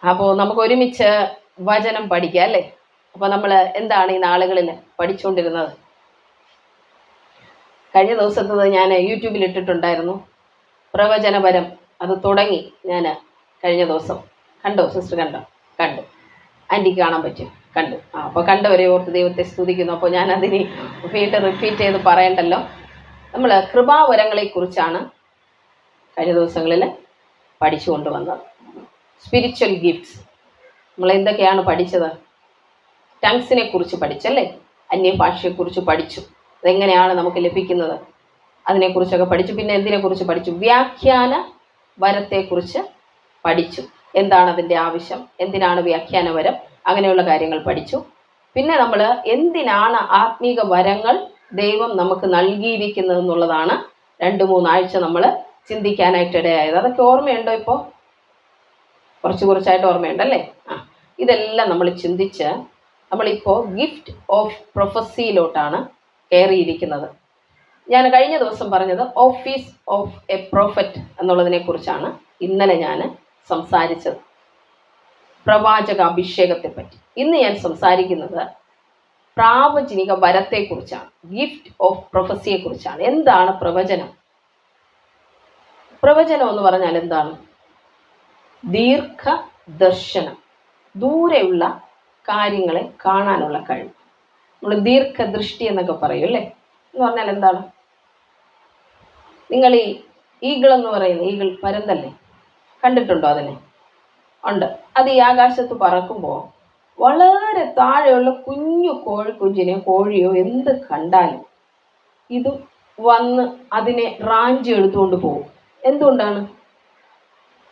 അപ്പോൾ നമുക്ക് ഒരുമിച്ച് വചനം പഠിക്കാം അല്ലേ? അപ്പോൾ നമ്മൾ എന്താണ് ഈ നാളുകളിൽ പഠിച്ചുകൊണ്ടിരുന്നത്? കഴിഞ്ഞ ദിവസത്തത് ഞാൻ യൂട്യൂബിൽ ഇട്ടിട്ടുണ്ടായിരുന്നു, പ്രവചനപരം. അത് തുടങ്ങി ഞാൻ കഴിഞ്ഞ ദിവസം. കണ്ടോ സിസ്റ്റർ? കണ്ടു. ആൻറ്റിക്ക് കാണാൻ പറ്റും? കണ്ടു. അപ്പോൾ കണ്ടവരെ ഓർത്ത് ദൈവത്തെ സ്തുതിക്കുന്നു. അപ്പോൾ ഞാൻ അതിന് വീണ്ടും റിപ്പീറ്റ് ചെയ്ത് പറയണ്ടല്ലോ. നമ്മൾ കൃപാവരങ്ങളെക്കുറിച്ചാണ് കഴിഞ്ഞ ദിവസങ്ങളിൽ പഠിച്ചു കൊണ്ടുവന്നത്. Spiritual gifts. നമ്മൾ എന്തൊക്കെയാണ് പഠിച്ചത്? ടങ്സിനെ കുറിച്ച് പഠിച്ചല്ലേ? അന്യഭാഷയെക്കുറിച്ച് പഠിച്ചു. അതെങ്ങനെയാണ് നമുക്ക് ലഭിക്കുന്നത് അതിനെക്കുറിച്ചൊക്കെ പഠിച്ചു. പിന്നെ എന്തിനെക്കുറിച്ച് പഠിച്ചു? വ്യാഖ്യാന വരത്തെക്കുറിച്ച് പഠിച്ചു. എന്താണ് അതിൻ്റെ ആവശ്യം, എന്തിനാണ് വ്യാഖ്യാന വരം, അങ്ങനെയുള്ള കാര്യങ്ങൾ പഠിച്ചു. പിന്നെ നമ്മൾ എന്തിനാണ് ആത്മീക വരങ്ങൾ ദൈവം നമുക്ക് നൽകിയിരിക്കുന്നത് എന്നുള്ളതാണ് 2-3 ആഴ്ച നമ്മൾ ചിന്തിക്കാനായിട്ട് ഇടയായത്. അതൊക്കെ ഓർമ്മയുണ്ടോ? ഇപ്പോൾ കുറച്ചായിട്ട് ഓർമ്മയുണ്ടല്ലേ? ഇതെല്ലാം നമ്മൾ ചിന്തിച്ച് നമ്മളിപ്പോൾ ഗിഫ്റ്റ് ഓഫ് പ്രൊഫസിയിലോട്ടാണ് കയറിയിരിക്കുന്നത്. ഞാൻ കഴിഞ്ഞ ദിവസം പറഞ്ഞത് ഓഫീസ് ഓഫ് എ പ്രോഫറ്റ് എന്നുള്ളതിനെ കുറിച്ചാണ് ഇന്നലെ ഞാൻ സംസാരിച്ചത്, പ്രവാചക അഭിഷേകത്തെ പറ്റി. ഇന്ന് ഞാൻ സംസാരിക്കുന്നത് പ്രാവചനിക വരത്തെക്കുറിച്ചാണ്, ഗിഫ്റ്റ് ഓഫ് പ്രൊഫസിയെ കുറിച്ചാണ്. എന്താണ് പ്രവചനം? പ്രവചനം എന്ന് പറഞ്ഞാൽ എന്താണ്? ദീർഘദർശനം, ദൂരെയുള്ള കാര്യങ്ങളെ കാണാനുള്ള കഴിവ്. നമ്മൾ ദീർഘദൃഷ്ടി എന്നൊക്കെ പറയും അല്ലേ? എന്ന് പറഞ്ഞാൽ എന്താണ്? നിങ്ങൾ ഈ ഈഗിൾ എന്ന് പറയുന്ന, ഈഗിൾ പരുന്തല്ലേ, കണ്ടിട്ടുണ്ടോ? അതിനെ ഉണ്ട്. അത് ഈ ആകാശത്ത് പറക്കുമ്പോൾ വളരെ താഴെയുള്ള കുഞ്ഞു കോഴിക്കുഞ്ഞിനെയോ കോഴിയോ എന്ത് കണ്ടാലും ഇത് വന്ന് അതിനെ റാഞ്ചി എടുത്തുകൊണ്ട് പോകും. എന്തുകൊണ്ടാണ്?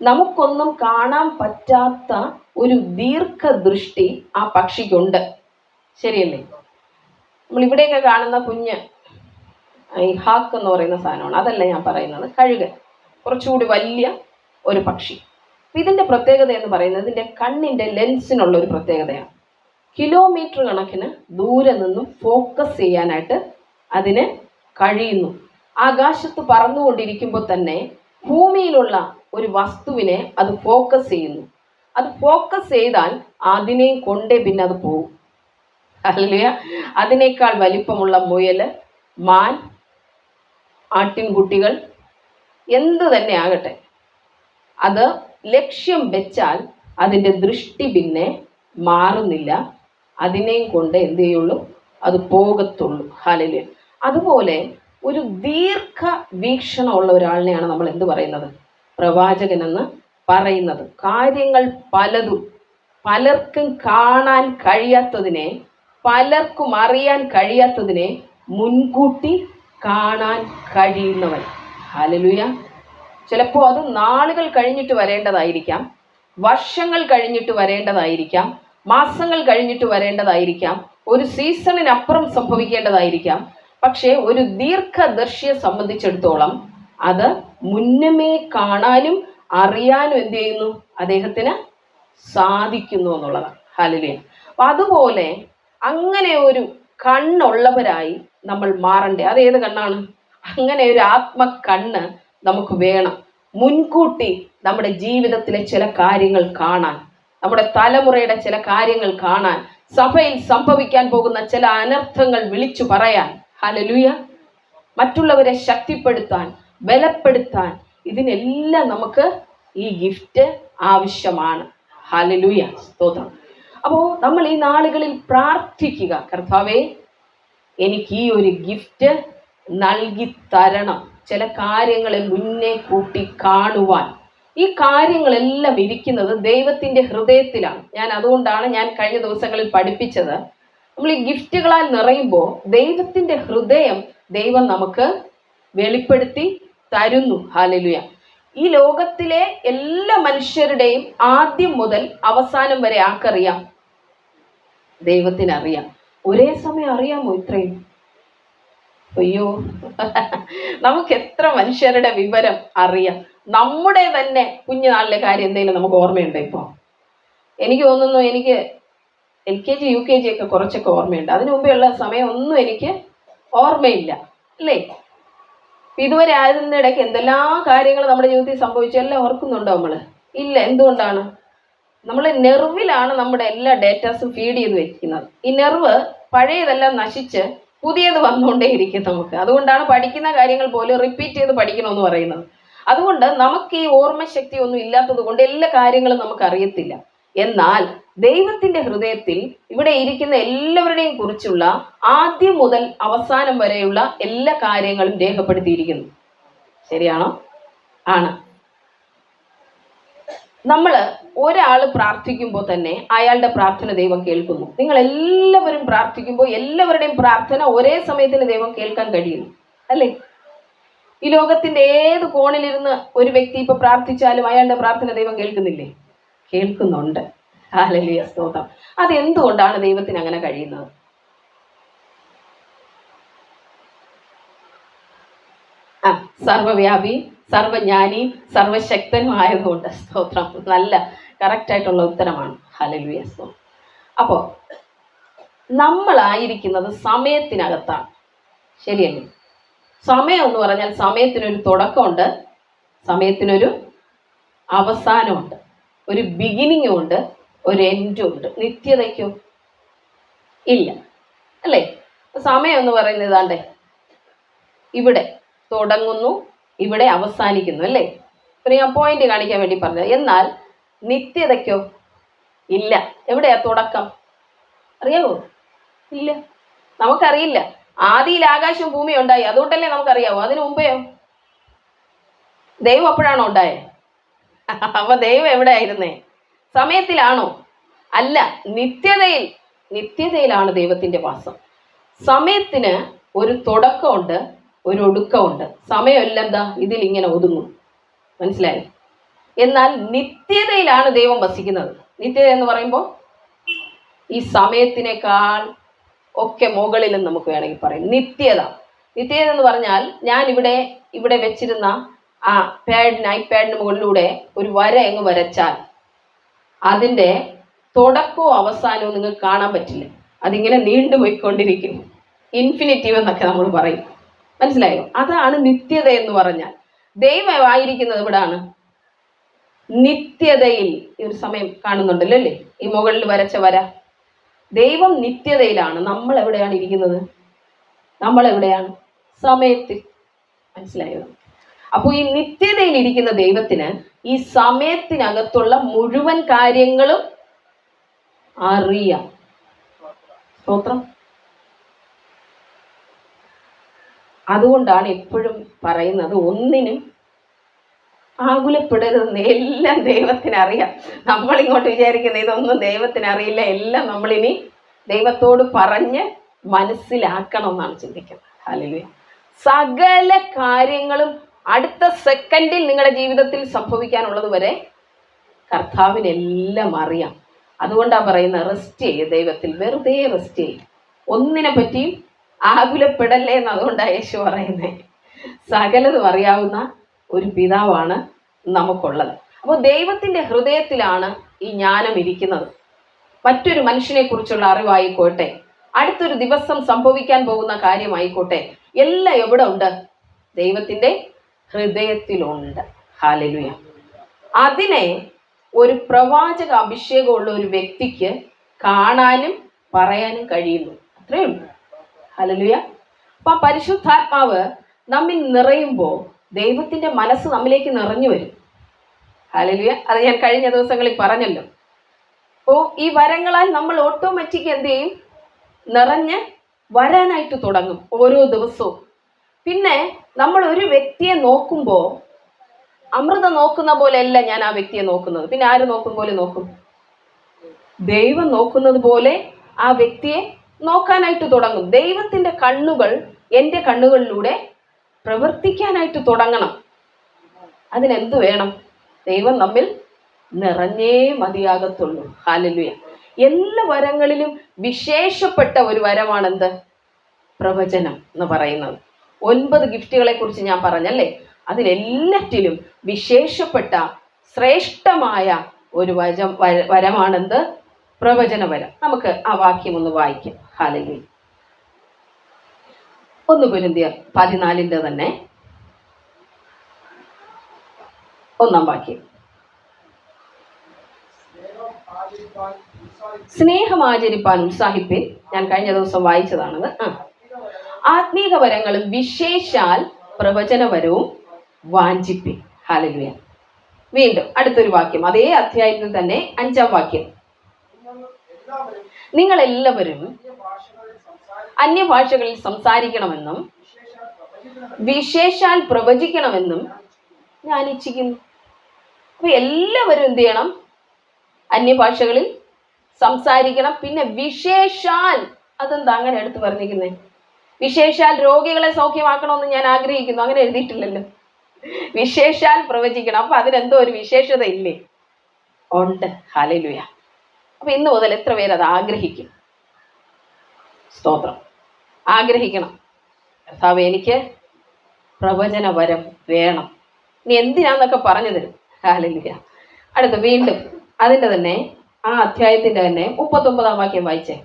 നമുക്കൊന്നും കാണാൻ പറ്റാത്ത ഒരു ദീർഘദൃഷ്ടി ആ പക്ഷിക്കുണ്ട്. ശരിയല്ലേ? നമ്മൾ ഇവിടെയൊക്കെ കാണുന്ന കുഞ്ഞ് ഈ ഹാക്ക് എന്ന് പറയുന്ന സാധനമാണ്. അതല്ല ഞാൻ പറയുന്നത്, കഴുകൻ. കുറച്ചുകൂടി വലിയ ഒരു പക്ഷി. ഇതിൻ്റെ പ്രത്യേകത എന്ന് പറയുന്നത് ഇതിൻ്റെ കണ്ണിൻ്റെ ലെൻസിനുള്ള ഒരു പ്രത്യേകതയാണ്. കിലോമീറ്റർ കണക്കിന് ദൂരെ നിന്നും ഫോക്കസ് ചെയ്യാനായിട്ട് അതിന് കഴിയുന്നു. ആകാശത്ത് പറന്നുകൊണ്ടിരിക്കുമ്പോൾ തന്നെ ഭൂമിയിലുള്ള ഒരു വസ്തുവിനെ അത് ഫോക്കസ് ചെയ്യുന്നു. അത് ഫോക്കസ് ചെയ്താൽ അതിനെ കൊണ്ടേ പിന്നെ അത് പോകും. അല്ലല്ല, അതിനേക്കാൾ വലിപ്പമുള്ള മുയൽ, മാൻ, ആട്ടിൻകുട്ടികൾ എന്തു തന്നെ ആകട്ടെ, അത് ലക്ഷ്യം വെച്ചാൽ അതിൻ്റെ ദൃഷ്ടി പിന്നെ മാറുന്നില്ല. അതിനെയും കൊണ്ട് എന്ത് ചെയ്യുള്ളൂ? അത് പോകത്തുള്ളൂ. ഹല്ലേലൂയ. അതുപോലെ ഒരു ദീർഘ വീക്ഷണമുള്ള ഒരാളിനെയാണ് നമ്മൾ എന്ത് പറയുന്നത്? പ്രവാചകനെന്ന് പറയുന്നത്. കാര്യങ്ങൾ പലർക്കും കാണാൻ കഴിയാത്തതിനെ, പലർക്കും അറിയാൻ കഴിയാത്തതിനെ മുൻകൂട്ടി കാണാൻ കഴിയുന്നവൻ. ഹല്ലേലൂയ. ചിലപ്പോൾ അത് നാളുകൾ കഴിഞ്ഞിട്ട് വരേണ്ടതായിരിക്കാം, വർഷങ്ങൾ കഴിഞ്ഞിട്ട് വരേണ്ടതായിരിക്കാം, മാസങ്ങൾ കഴിഞ്ഞിട്ട് വരേണ്ടതായിരിക്കാം, ഒരു സീസണിനപ്പുറം സംഭവിക്കേണ്ടതായിരിക്കാം. പക്ഷേ ഒരു ദീർഘദർശിയെ സംബന്ധിച്ചിടത്തോളം അത് മുന്നമേ കാണാനും അറിയാനും എന്ത് ചെയ്യുന്നു? അദ്ദേഹത്തിന് സാധിക്കുന്നു എന്നുള്ളതാണ്. ഹല്ലേലൂയ. അപ്പം അതുപോലെ അങ്ങനെ ഒരു കണ്ണുള്ളവരായി നമ്മൾ മാറണ്ടേ? അത് ഏത് കണ്ണാണ്? അങ്ങനെ ഒരു ആത്മകണ്ണ് നമുക്ക് വേണം. മുൻകൂട്ടി നമ്മുടെ ജീവിതത്തിലെ ചില കാര്യങ്ങൾ കാണാൻ, നമ്മുടെ തലമുറയുടെ ചില കാര്യങ്ങൾ കാണാൻ, സഭയിൽ സംഭവിക്കാൻ പോകുന്ന ചില അനർത്ഥങ്ങൾ വിളിച്ചു പറയാൻ. ഹല്ലേലൂയ. മറ്റുള്ളവരെ ശക്തിപ്പെടുത്താൻ, ബലപ്പെടുത്താൻ, ഇതിനെല്ലാം നമുക്ക് ഈ ഗിഫ്റ്റ് ആവശ്യമാണ്. ഹല്ലേലൂയ. സ്തോത്രം. അപ്പോൾ നമ്മൾ ഈ നാളുകളിൽ പ്രാർത്ഥിക്കുക, കർത്താവേ എനിക്ക് ഈ ഒരു ഗിഫ്റ്റ് നൽകി തരണം. ചില കാര്യങ്ങളെ മുന്നേ കൂട്ടി കാണുവാൻ. ഈ കാര്യങ്ങളെല്ലാം ഇരിക്കുന്നത് ദൈവത്തിൻ്റെ ഹൃദയത്തിലാണ്. അതുകൊണ്ടാണ് ഞാൻ കഴിഞ്ഞ ദിവസങ്ങളിൽ പഠിപ്പിച്ചത്, നമ്മൾ ഈ ഗിഫ്റ്റുകളാൽ നിറയുമ്പോൾ ദൈവത്തിൻ്റെ ഹൃദയം ദൈവം നമുക്ക് വെളിപ്പെടുത്തി തരുന്നു. ഹല്ലേലൂയ. ഈ ലോകത്തിലെ എല്ലാ മനുഷ്യരുടെയും ആദ്യം മുതൽ അവസാനം വരെ ആർക്കറിയാം? ദൈവത്തിനറിയാം. ഒരേ സമയം അറിയാമോ ഇത്രയും? അയ്യോ, നമുക്ക് എത്ര മനുഷ്യരുടെ വിവരം അറിയാം? നമ്മുടെ തന്നെ കുഞ്ഞുനാളിലെ കാര്യം എന്തെങ്കിലും നമുക്ക് ഓർമ്മയുണ്ടോ? ഇപ്പോൾ എനിക്ക് തോന്നുന്നു എനിക്ക് LKG UKG ഒക്കെ കുറച്ചൊക്കെ ഓർമ്മയുണ്ട്. അതിനു മുമ്പെയുള്ള സമയം ഒന്നും എനിക്ക് ഓർമ്മയില്ല അല്ലേ? ഇതുവരെ ആയതിനിടയ്ക്ക് എന്തെല്ലാം കാര്യങ്ങൾ നമ്മുടെ ജീവിതത്തിൽ സംഭവിച്ചു എല്ലാം ഓർക്കുന്നുണ്ടോ നമ്മൾ? ഇല്ല. എന്തുകൊണ്ടാണ്? നമ്മൾ നെർവിലാണ് നമ്മുടെ എല്ലാ ഡേറ്റാസും ഫീഡ് ചെയ്ത് വെക്കുന്നത്. ഈ നെർവ് പഴയതെല്ലാം നശിച്ച് പുതിയത് വന്നുകൊണ്ടേയിരിക്കും നമുക്ക്. അതുകൊണ്ടാണ് പഠിക്കുന്ന കാര്യങ്ങൾ പോലും റിപ്പീറ്റ് ചെയ്ത് പഠിക്കണമെന്ന് പറയുന്നത്. അതുകൊണ്ട് നമുക്ക് ഈ ഓർമ്മശക്തി ഒന്നും ഇല്ലാത്തത് കൊണ്ട് എല്ലാ കാര്യങ്ങളും നമുക്ക് അറിയത്തില്ല. എന്നാൽ ദൈവത്തിന്റെ ഹൃദയത്തിൽ ഇവിടെ ഇരിക്കുന്ന എല്ലാവരുടെയും കുറിച്ചുള്ള ആദ്യം മുതൽ അവസാനം വരെയുള്ള എല്ലാ കാര്യങ്ങളും രേഖപ്പെടുത്തിയിരിക്കുന്നു. ശരിയാണോ? ആണ്. നമ്മൾ ഒരാൾ പ്രാർത്ഥിക്കുമ്പോൾ തന്നെ അയാളുടെ പ്രാർത്ഥന ദൈവം കേൾക്കുന്നു. നിങ്ങൾ എല്ലാവരും പ്രാർത്ഥിക്കുമ്പോൾ എല്ലാവരുടെയും പ്രാർത്ഥന ഒരേ സമയത്തിന് ദൈവം കേൾക്കാൻ കഴിയുന്നു, അല്ലേ? ഈ ലോകത്തിന്റെ ഏത് കോണിലിരുന്ന് ഒരു വ്യക്തി ഇപ്പൊ പ്രാർത്ഥിച്ചാലും അയാളുടെ പ്രാർത്ഥന ദൈവം കേൾക്കുന്നില്ലേ? കേൾക്കുന്നുണ്ട്. ഹല്ലേലൂയ, സ്തോത്രം. അതെന്തുകൊണ്ടാണ് ദൈവത്തിന് അങ്ങനെ കഴിയുന്നത്? സർവവ്യാപി, സർവജ്ഞാനി, സർവശക്തനും ആയതുകൊണ്ട്. സ്തോത്രം. നല്ല കറക്റ്റായിട്ടുള്ള ഉത്തരമാണ്. ഹല്ലേലൂയ, സ്തോത്രം. അപ്പോൾ നമ്മളായിരിക്കുന്നത് സമയത്തിനകത്താണ്, ശരിയല്ലേ? സമയം എന്ന് പറഞ്ഞാൽ സമയത്തിനൊരു തുടക്കമുണ്ട്, സമയത്തിനൊരു അവസാനമുണ്ട്, ഒരു ബിഗിനിങ്ങും ഉണ്ട്, ഒരു എൻഡും ഉണ്ട്. നിത്യതയ്ക്കോ? ഇല്ല, അല്ലേ? സമയം എന്ന് പറയുന്നത് ഇതാണ്ടേ, ഇവിടെ തുടങ്ങുന്നു, ഇവിടെ അവസാനിക്കുന്നു, അല്ലേ? പിന്നെ ഞാൻ പോയിന്റ് കാണിക്കാൻ വേണ്ടി പറഞ്ഞത്. എന്നാൽ നിത്യതയ്ക്കോ? ഇല്ല. എവിടെയാ തുടക്കം? അറിയാവോ? ഇല്ല, നമുക്കറിയില്ല. ആദിയിൽ ആകാശവും ഭൂമിയും ഉണ്ടായി, അതുകൊണ്ടല്ലേ നമുക്കറിയാവോ. അതിനു മുമ്പെയോ? ദൈവം അപ്പോഴാണോ ഉണ്ടായേ? അപ്പൊ ദൈവം എവിടെയായിരുന്നേ? സമയത്തിലാണോ? അല്ല, നിത്യതയിലാണ് ദൈവത്തിന്റെ വാസം. സമയത്തിന് ഒരു തുടക്കമുണ്ട്, ഒരു ഒടുക്കമുണ്ട്. സമയമെല്ലാം എന്താ ഇതിലിങ്ങനെ ഒതുങ്ങും, മനസ്സിലായോ? എന്നാൽ നിത്യതയിലാണ് ദൈവം വസിക്കുന്നത്. നിത്യത എന്ന് പറയുമ്പോൾ ഈ സമയത്തിനേക്കാൾ ഒക്കെ മുകളിലും നമുക്ക് വേണമെങ്കിൽ പറയാം നിത്യത. നിത്യത എന്ന് പറഞ്ഞാൽ ഞാൻ ഇവിടെ വെച്ചിരുന്ന ആ ഐപാഡിന് മുകളിലൂടെ ഒരു വര അങ്ങ് വരച്ചാൽ അതിൻ്റെ തുടക്കവും അവസാനവും നിങ്ങൾക്ക് കാണാൻ പറ്റില്ല. അതിങ്ങനെ നീണ്ടുപോയിക്കൊണ്ടിരിക്കും. ഇൻഫിനിറ്റീവ് എന്നൊക്കെ നമ്മൾ പറയും, മനസ്സിലായോ? അതാണ് നിത്യത എന്ന് പറഞ്ഞാൽ. ദൈവമായിരിക്കുന്നത് ഇവിടാണ്, നിത്യതയിൽ. ഈ ഒരു സമയം കാണുന്നുണ്ടല്ലോ, അല്ലേ? ഈ മുകളിൽ വരച്ച വര. ദൈവം നിത്യതയിലാണ്. നമ്മൾ എവിടെയാണ് ഇരിക്കുന്നത്? നമ്മളെവിടെയാണ്? സമയത്തിൽ. മനസ്സിലായോ? അപ്പോൾ ഈ നിത്യതയിൽ ഇരിക്കുന്ന ദൈവത്തിന് ഈ സമയത്തിനകത്തുള്ള മുഴുവൻ കാര്യങ്ങളും അറിയാം. സ്തോത്രം. അതുകൊണ്ടാണ് എപ്പോഴും പറയുന്നത്, ഒന്നിനും ആകുലപ്പെടരുതെന്ന്. എല്ലാം ദൈവത്തിന് അറിയാം. നമ്മളിങ്ങോട്ട് വിചാരിക്കുന്ന ഇതൊന്നും ദൈവത്തിന് അറിയില്ല, എല്ലാം നമ്മളിനി ദൈവത്തോട് പറഞ്ഞ് മനസ്സിലാക്കണം എന്നാണ് ചിന്തിക്കുന്നത്. ഹല്ലേലൂയ. സകല കാര്യങ്ങളും അടുത്ത സെക്കൻഡിൽ നിങ്ങളുടെ ജീവിതത്തിൽ സംഭവിക്കാനുള്ളത് വരെ കർത്താവിനെല്ലാം അറിയാം. അതുകൊണ്ടാണ് പറയുന്നത്, റെസ്റ്റ് ചെയ്യുക ദൈവത്തിൽ, വെറുതെ റെസ്റ്റ് ചെയ്യുക, ഒന്നിനെ പറ്റിയും ആകുലപ്പെടല്ലേ എന്ന്. അതുകൊണ്ടാണ് യേശു പറയുന്നത്, സകലതും അറിയാവുന്ന ഒരു പിതാവാണ് നമുക്കുള്ളത്. അപ്പോൾ ദൈവത്തിൻ്റെ ഹൃദയത്തിലാണ് ഈ ജ്ഞാനം ഇരിക്കുന്നത്. മറ്റൊരു മനുഷ്യനെ കുറിച്ചുള്ള അറിവായിക്കോട്ടെ, അടുത്തൊരു ദിവസം സംഭവിക്കാൻ പോകുന്ന കാര്യമായിക്കോട്ടെ, എല്ലാം എവിടെ ഉണ്ട്? ദൈവത്തിൻ്റെ ഹൃദയത്തിലുണ്ട്. ഹല്ലേലൂയ. അതിനെ ഒരു പ്രവാചക അഭിഷേകമുള്ള ഒരു വ്യക്തിക്ക് കാണാനും പറയാനും കഴിയുന്നു. അത്രയേ ഉള്ളൂ. ഹല്ലേലൂയ. അപ്പം പരിശുദ്ധാത്മാവ് നമ്മിൽ നിറയുമ്പോൾ ദൈവത്തിൻ്റെ മനസ്സ് നമ്മിലേക്ക് നിറഞ്ഞു വരും. ഹല്ലേലൂയ. അത് ഞാൻ കഴിഞ്ഞ ദിവസങ്ങളിൽ പറഞ്ഞല്ലോ. അപ്പോൾ ഈ വരങ്ങളാൽ നമ്മൾ ഓട്ടോമാറ്റിക് എന്ത് ചെയ്യും? നിറഞ്ഞ് വരാനായിട്ട് തുടങ്ങും ഓരോ ദിവസവും. പിന്നെ നമ്മൾ ഒരു വ്യക്തിയെ നോക്കുമ്പോൾ അമൃതം നോക്കുന്ന പോലെയല്ല ഞാൻ ആ വ്യക്തിയെ നോക്കുന്നത്. പിന്നെ ആര് നോക്കും പോലെ നോക്കും? ദൈവം നോക്കുന്നത് പോലെ ആ വ്യക്തിയെ നോക്കാനായിട്ട് തുടങ്ങും. ദൈവത്തിൻ്റെ കണ്ണുകൾ എൻ്റെ കണ്ണുകളിലൂടെ പ്രവർത്തിക്കാനായിട്ട് തുടങ്ങണം. അതിനെന്ത് വേണം? ദൈവം നമ്മിൽ നിറഞ്ഞേ മതിയാകത്തുള്ളൂ. ഹല്ലേലൂയ. എല്ലാ വരങ്ങളിലും വിശേഷപ്പെട്ട ഒരു വരമാണെന്ത്? പ്രവചനം എന്ന് പറയുന്നത്. 9 ഗിഫ്റ്റുകളെ കുറിച്ച് ഞാൻ പറഞ്ഞല്ലേ, അതിലെല്ലാറ്റിലും വിശേഷപ്പെട്ട ശ്രേഷ്ഠമായ ഒരു വരമാണെന്ത്? പ്രവചന വരം. നമുക്ക് ആ വാക്യം ഒന്ന് വായിക്കാം. ഹല്ലേലൂയ. 1 കൊരിന്ത്യർ 14 തന്നെ 1 വാക്യം. സ്നേഹം ആചരിപ്പാൻ ഉത്സാഹിപ്പിൻ. ഞാൻ കഴിഞ്ഞ ദിവസം വായിച്ചതാണത്. ആത്മീക വരങ്ങളും വിശേഷാൽ പ്രവചനവരവും വാഞ്ചിപ്പിൻ. ഹല്ലേലൂയ. വീണ്ടും അടുത്തൊരു വാക്യം, അതേ അധ്യായത്തിൽ തന്നെ 5-ാം വാക്യം. നിങ്ങൾ എല്ലാവരും അന്യഭാഷകളിൽ സംസാരിക്കണമെന്നും വിശേഷാൽ പ്രവചിക്കണമെന്നും ഞാൻ ഇച്ഛിക്കുന്നു. അപ്പൊ എല്ലാവരും എന്ത് ചെയ്യണം? അന്യഭാഷകളിൽ സംസാരിക്കണം. പിന്നെ വിശേഷാൽ, അതെന്താ അങ്ങനെ എടുത്ത് പറഞ്ഞിരിക്കുന്നേ? വിശേഷാൽ രോഗികളെ സൗഖ്യമാക്കണമെന്ന് ഞാൻ ആഗ്രഹിക്കുന്നു, അങ്ങനെ എഴുതിയിട്ടില്ലല്ലോ. വിശേഷാൽ പ്രവചിക്കണം. അപ്പൊ അതിനെന്തോ ഒരു വിശേഷത ഇല്ലേ? ഉണ്ട്. ഹല്ലേലൂയ. അപ്പൊ ഇന്ന് മുതൽ എത്ര പേര് അത് ആഗ്രഹിക്കും? സ്തോത്രം. ആഗ്രഹിക്കണം. കർത്താവേ, എനിക്ക് പ്രവചന വരം വേണം. ഇനി എന്തിനാന്നൊക്കെ പറഞ്ഞു തരും. ഹല്ലേലൂയ. അടുത്ത വീണ്ടും അതിന്റെ തന്നെ ആ അധ്യായത്തിന്റെ തന്നെ 39-ാം വാക്യം വായിച്ചേ.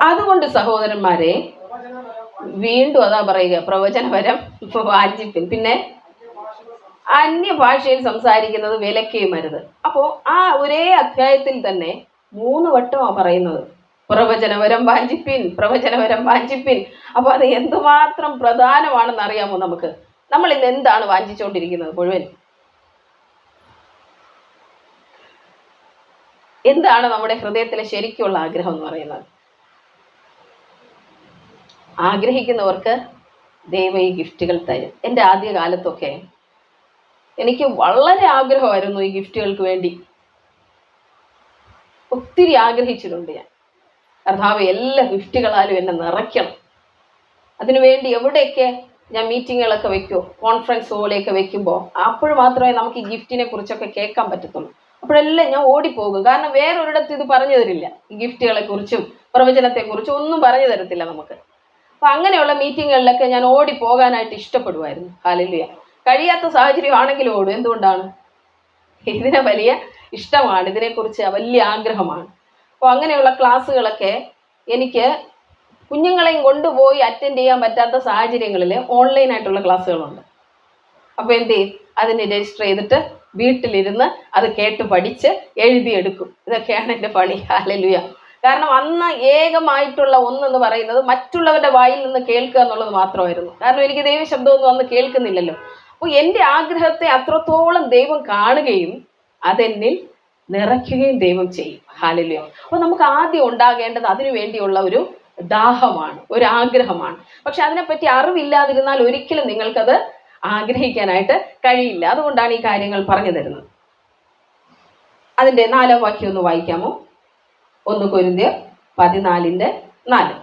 അതുകൊണ്ട് സഹോദരന്മാരെ, വീണ്ടും അതാ പറയുക, പ്രവചനവരം വാഞ്ചിപ്പിൻ. പിന്നെ അന്യഭാഷയിൽ സംസാരിക്കുന്നത് വിലക്കിയുമരുത്. അപ്പോ ആ ഒരേ അധ്യായത്തിൽ തന്നെ 3 വട്ടമാണ് പറയുന്നത് പ്രവചനവരം വാഞ്ചിപ്പിൻ, പ്രവചനവരം വാഞ്ചിപ്പിൻ. അപ്പൊ അത് എന്തുമാത്രം പ്രധാനമാണെന്ന് അറിയാമോ നമുക്ക്? നമ്മൾ ഇന്ന് എന്താണ് വാഞ്ചിച്ചുകൊണ്ടിരിക്കുന്നത്? മുഴുവൻ എന്താണ് നമ്മുടെ ഹൃദയത്തിലെ ശരിക്കുള്ള ആഗ്രഹം എന്ന് പറയുന്നത്? ആഗ്രഹിക്കുന്നവർക്ക് ദൈവം ഈ ഗിഫ്റ്റുകൾ തരും. എൻ്റെ ആദ്യ കാലത്തൊക്കെ എനിക്ക് വളരെ ആഗ്രഹമായിരുന്നു ഈ ഗിഫ്റ്റുകൾക്ക് വേണ്ടി. ഒത്തിരി ആഗ്രഹിച്ചിട്ടുണ്ട് ഞാൻ. കർത്താവ് എല്ലാ ഗിഫ്റ്റുകളാലും എന്നെ നിറയ്ക്കണം. അതിനുവേണ്ടി എവിടെയൊക്കെ ഞാൻ മീറ്റിങ്ങുകളൊക്കെ വെക്കുമോ, കോൺഫറൻസ് പോലെയൊക്കെ വെക്കുമ്പോൾ അപ്പോൾ മാത്രമേ നമുക്ക് ഈ ഗിഫ്റ്റിനെ കുറിച്ചൊക്കെ കേൾക്കാൻ പറ്റത്തുള്ളൂ. അപ്പോഴെല്ലാം ഞാൻ ഓടിപ്പോകും. കാരണം വേറൊരിടത്ത് ഇത് പറഞ്ഞു തരില്ല. ഈ ഗിഫ്റ്റുകളെ കുറിച്ചും പ്രവചനത്തെക്കുറിച്ചും ഒന്നും പറഞ്ഞു തരത്തില്ല നമുക്ക്. അപ്പൊ അങ്ങനെയുള്ള മീറ്റിങ്ങുകളിലൊക്കെ ഞാൻ ഓടിപ്പോകാനായിട്ട് ഇഷ്ടപ്പെടുമായിരുന്നു. ഹല്ലേലൂയ. കഴിയാത്ത സാഹചര്യം ആണെങ്കിലും ഓടും. എന്തുകൊണ്ടാണ്? ഇതിനെ വലിയ ഇഷ്ടമാണ്, ഇതിനെക്കുറിച്ച് വലിയ ആഗ്രഹമാണ്. അപ്പോൾ അങ്ങനെയുള്ള ക്ലാസ്സുകളൊക്കെ എനിക്ക് കുഞ്ഞുങ്ങളെയും കൊണ്ടുപോയി അറ്റൻഡ് ചെയ്യാൻ പറ്റാത്ത സാഹചര്യങ്ങളിൽ ഓൺലൈനായിട്ടുള്ള ക്ലാസ്സുകളുണ്ട്. അപ്പോൾ എന്ത് ചെയ്യും? അതിന് രജിസ്റ്റർ ചെയ്തിട്ട് വീട്ടിലിരുന്ന് അത് കേട്ട് പഠിച്ച് എഴുതിയെടുക്കും. ഇതൊക്കെയാണ് എൻ്റെ പണി. ഹല്ലേലൂയ. കാരണം അന്ന് ഏകമായിട്ടുള്ള ഒന്നെന്ന് പറയുന്നത് മറ്റുള്ളവരുടെ വായിൽ നിന്ന് കേൾക്കുക എന്നുള്ളത് മാത്രമായിരുന്നു. കാരണം എനിക്ക് ദൈവശബ്ദമൊന്നും അന്ന് കേൾക്കുന്നില്ലല്ലോ. അപ്പോൾ എൻ്റെ ആഗ്രഹത്തെ അത്രത്തോളം ദൈവം കാണുകയും അതെന്നിൽ നിറയ്ക്കുകയും ദൈവം ചെയ്യും. ഹല്ലേലൂയ. അപ്പോൾ നമുക്ക് ആദ്യം ഉണ്ടാകേണ്ടത് അതിനു വേണ്ടിയുള്ള ഒരു ദാഹമാണ്, ഒരു ആഗ്രഹമാണ്. പക്ഷെ അതിനെപ്പറ്റി അറിവില്ലാതിരുന്നാൽ ഒരിക്കലും നിങ്ങൾക്കത് ആഗ്രഹിക്കാനായിട്ട് കഴിയില്ല. അതുകൊണ്ടാണ് ഈ കാര്യങ്ങൾ പറഞ്ഞു തരുന്നത്. അതിൻ്റെ 4-ാം വാക്യം ഒന്ന് വായിക്കാമോ? 1 കൊരിന്ത്യർ 14:4.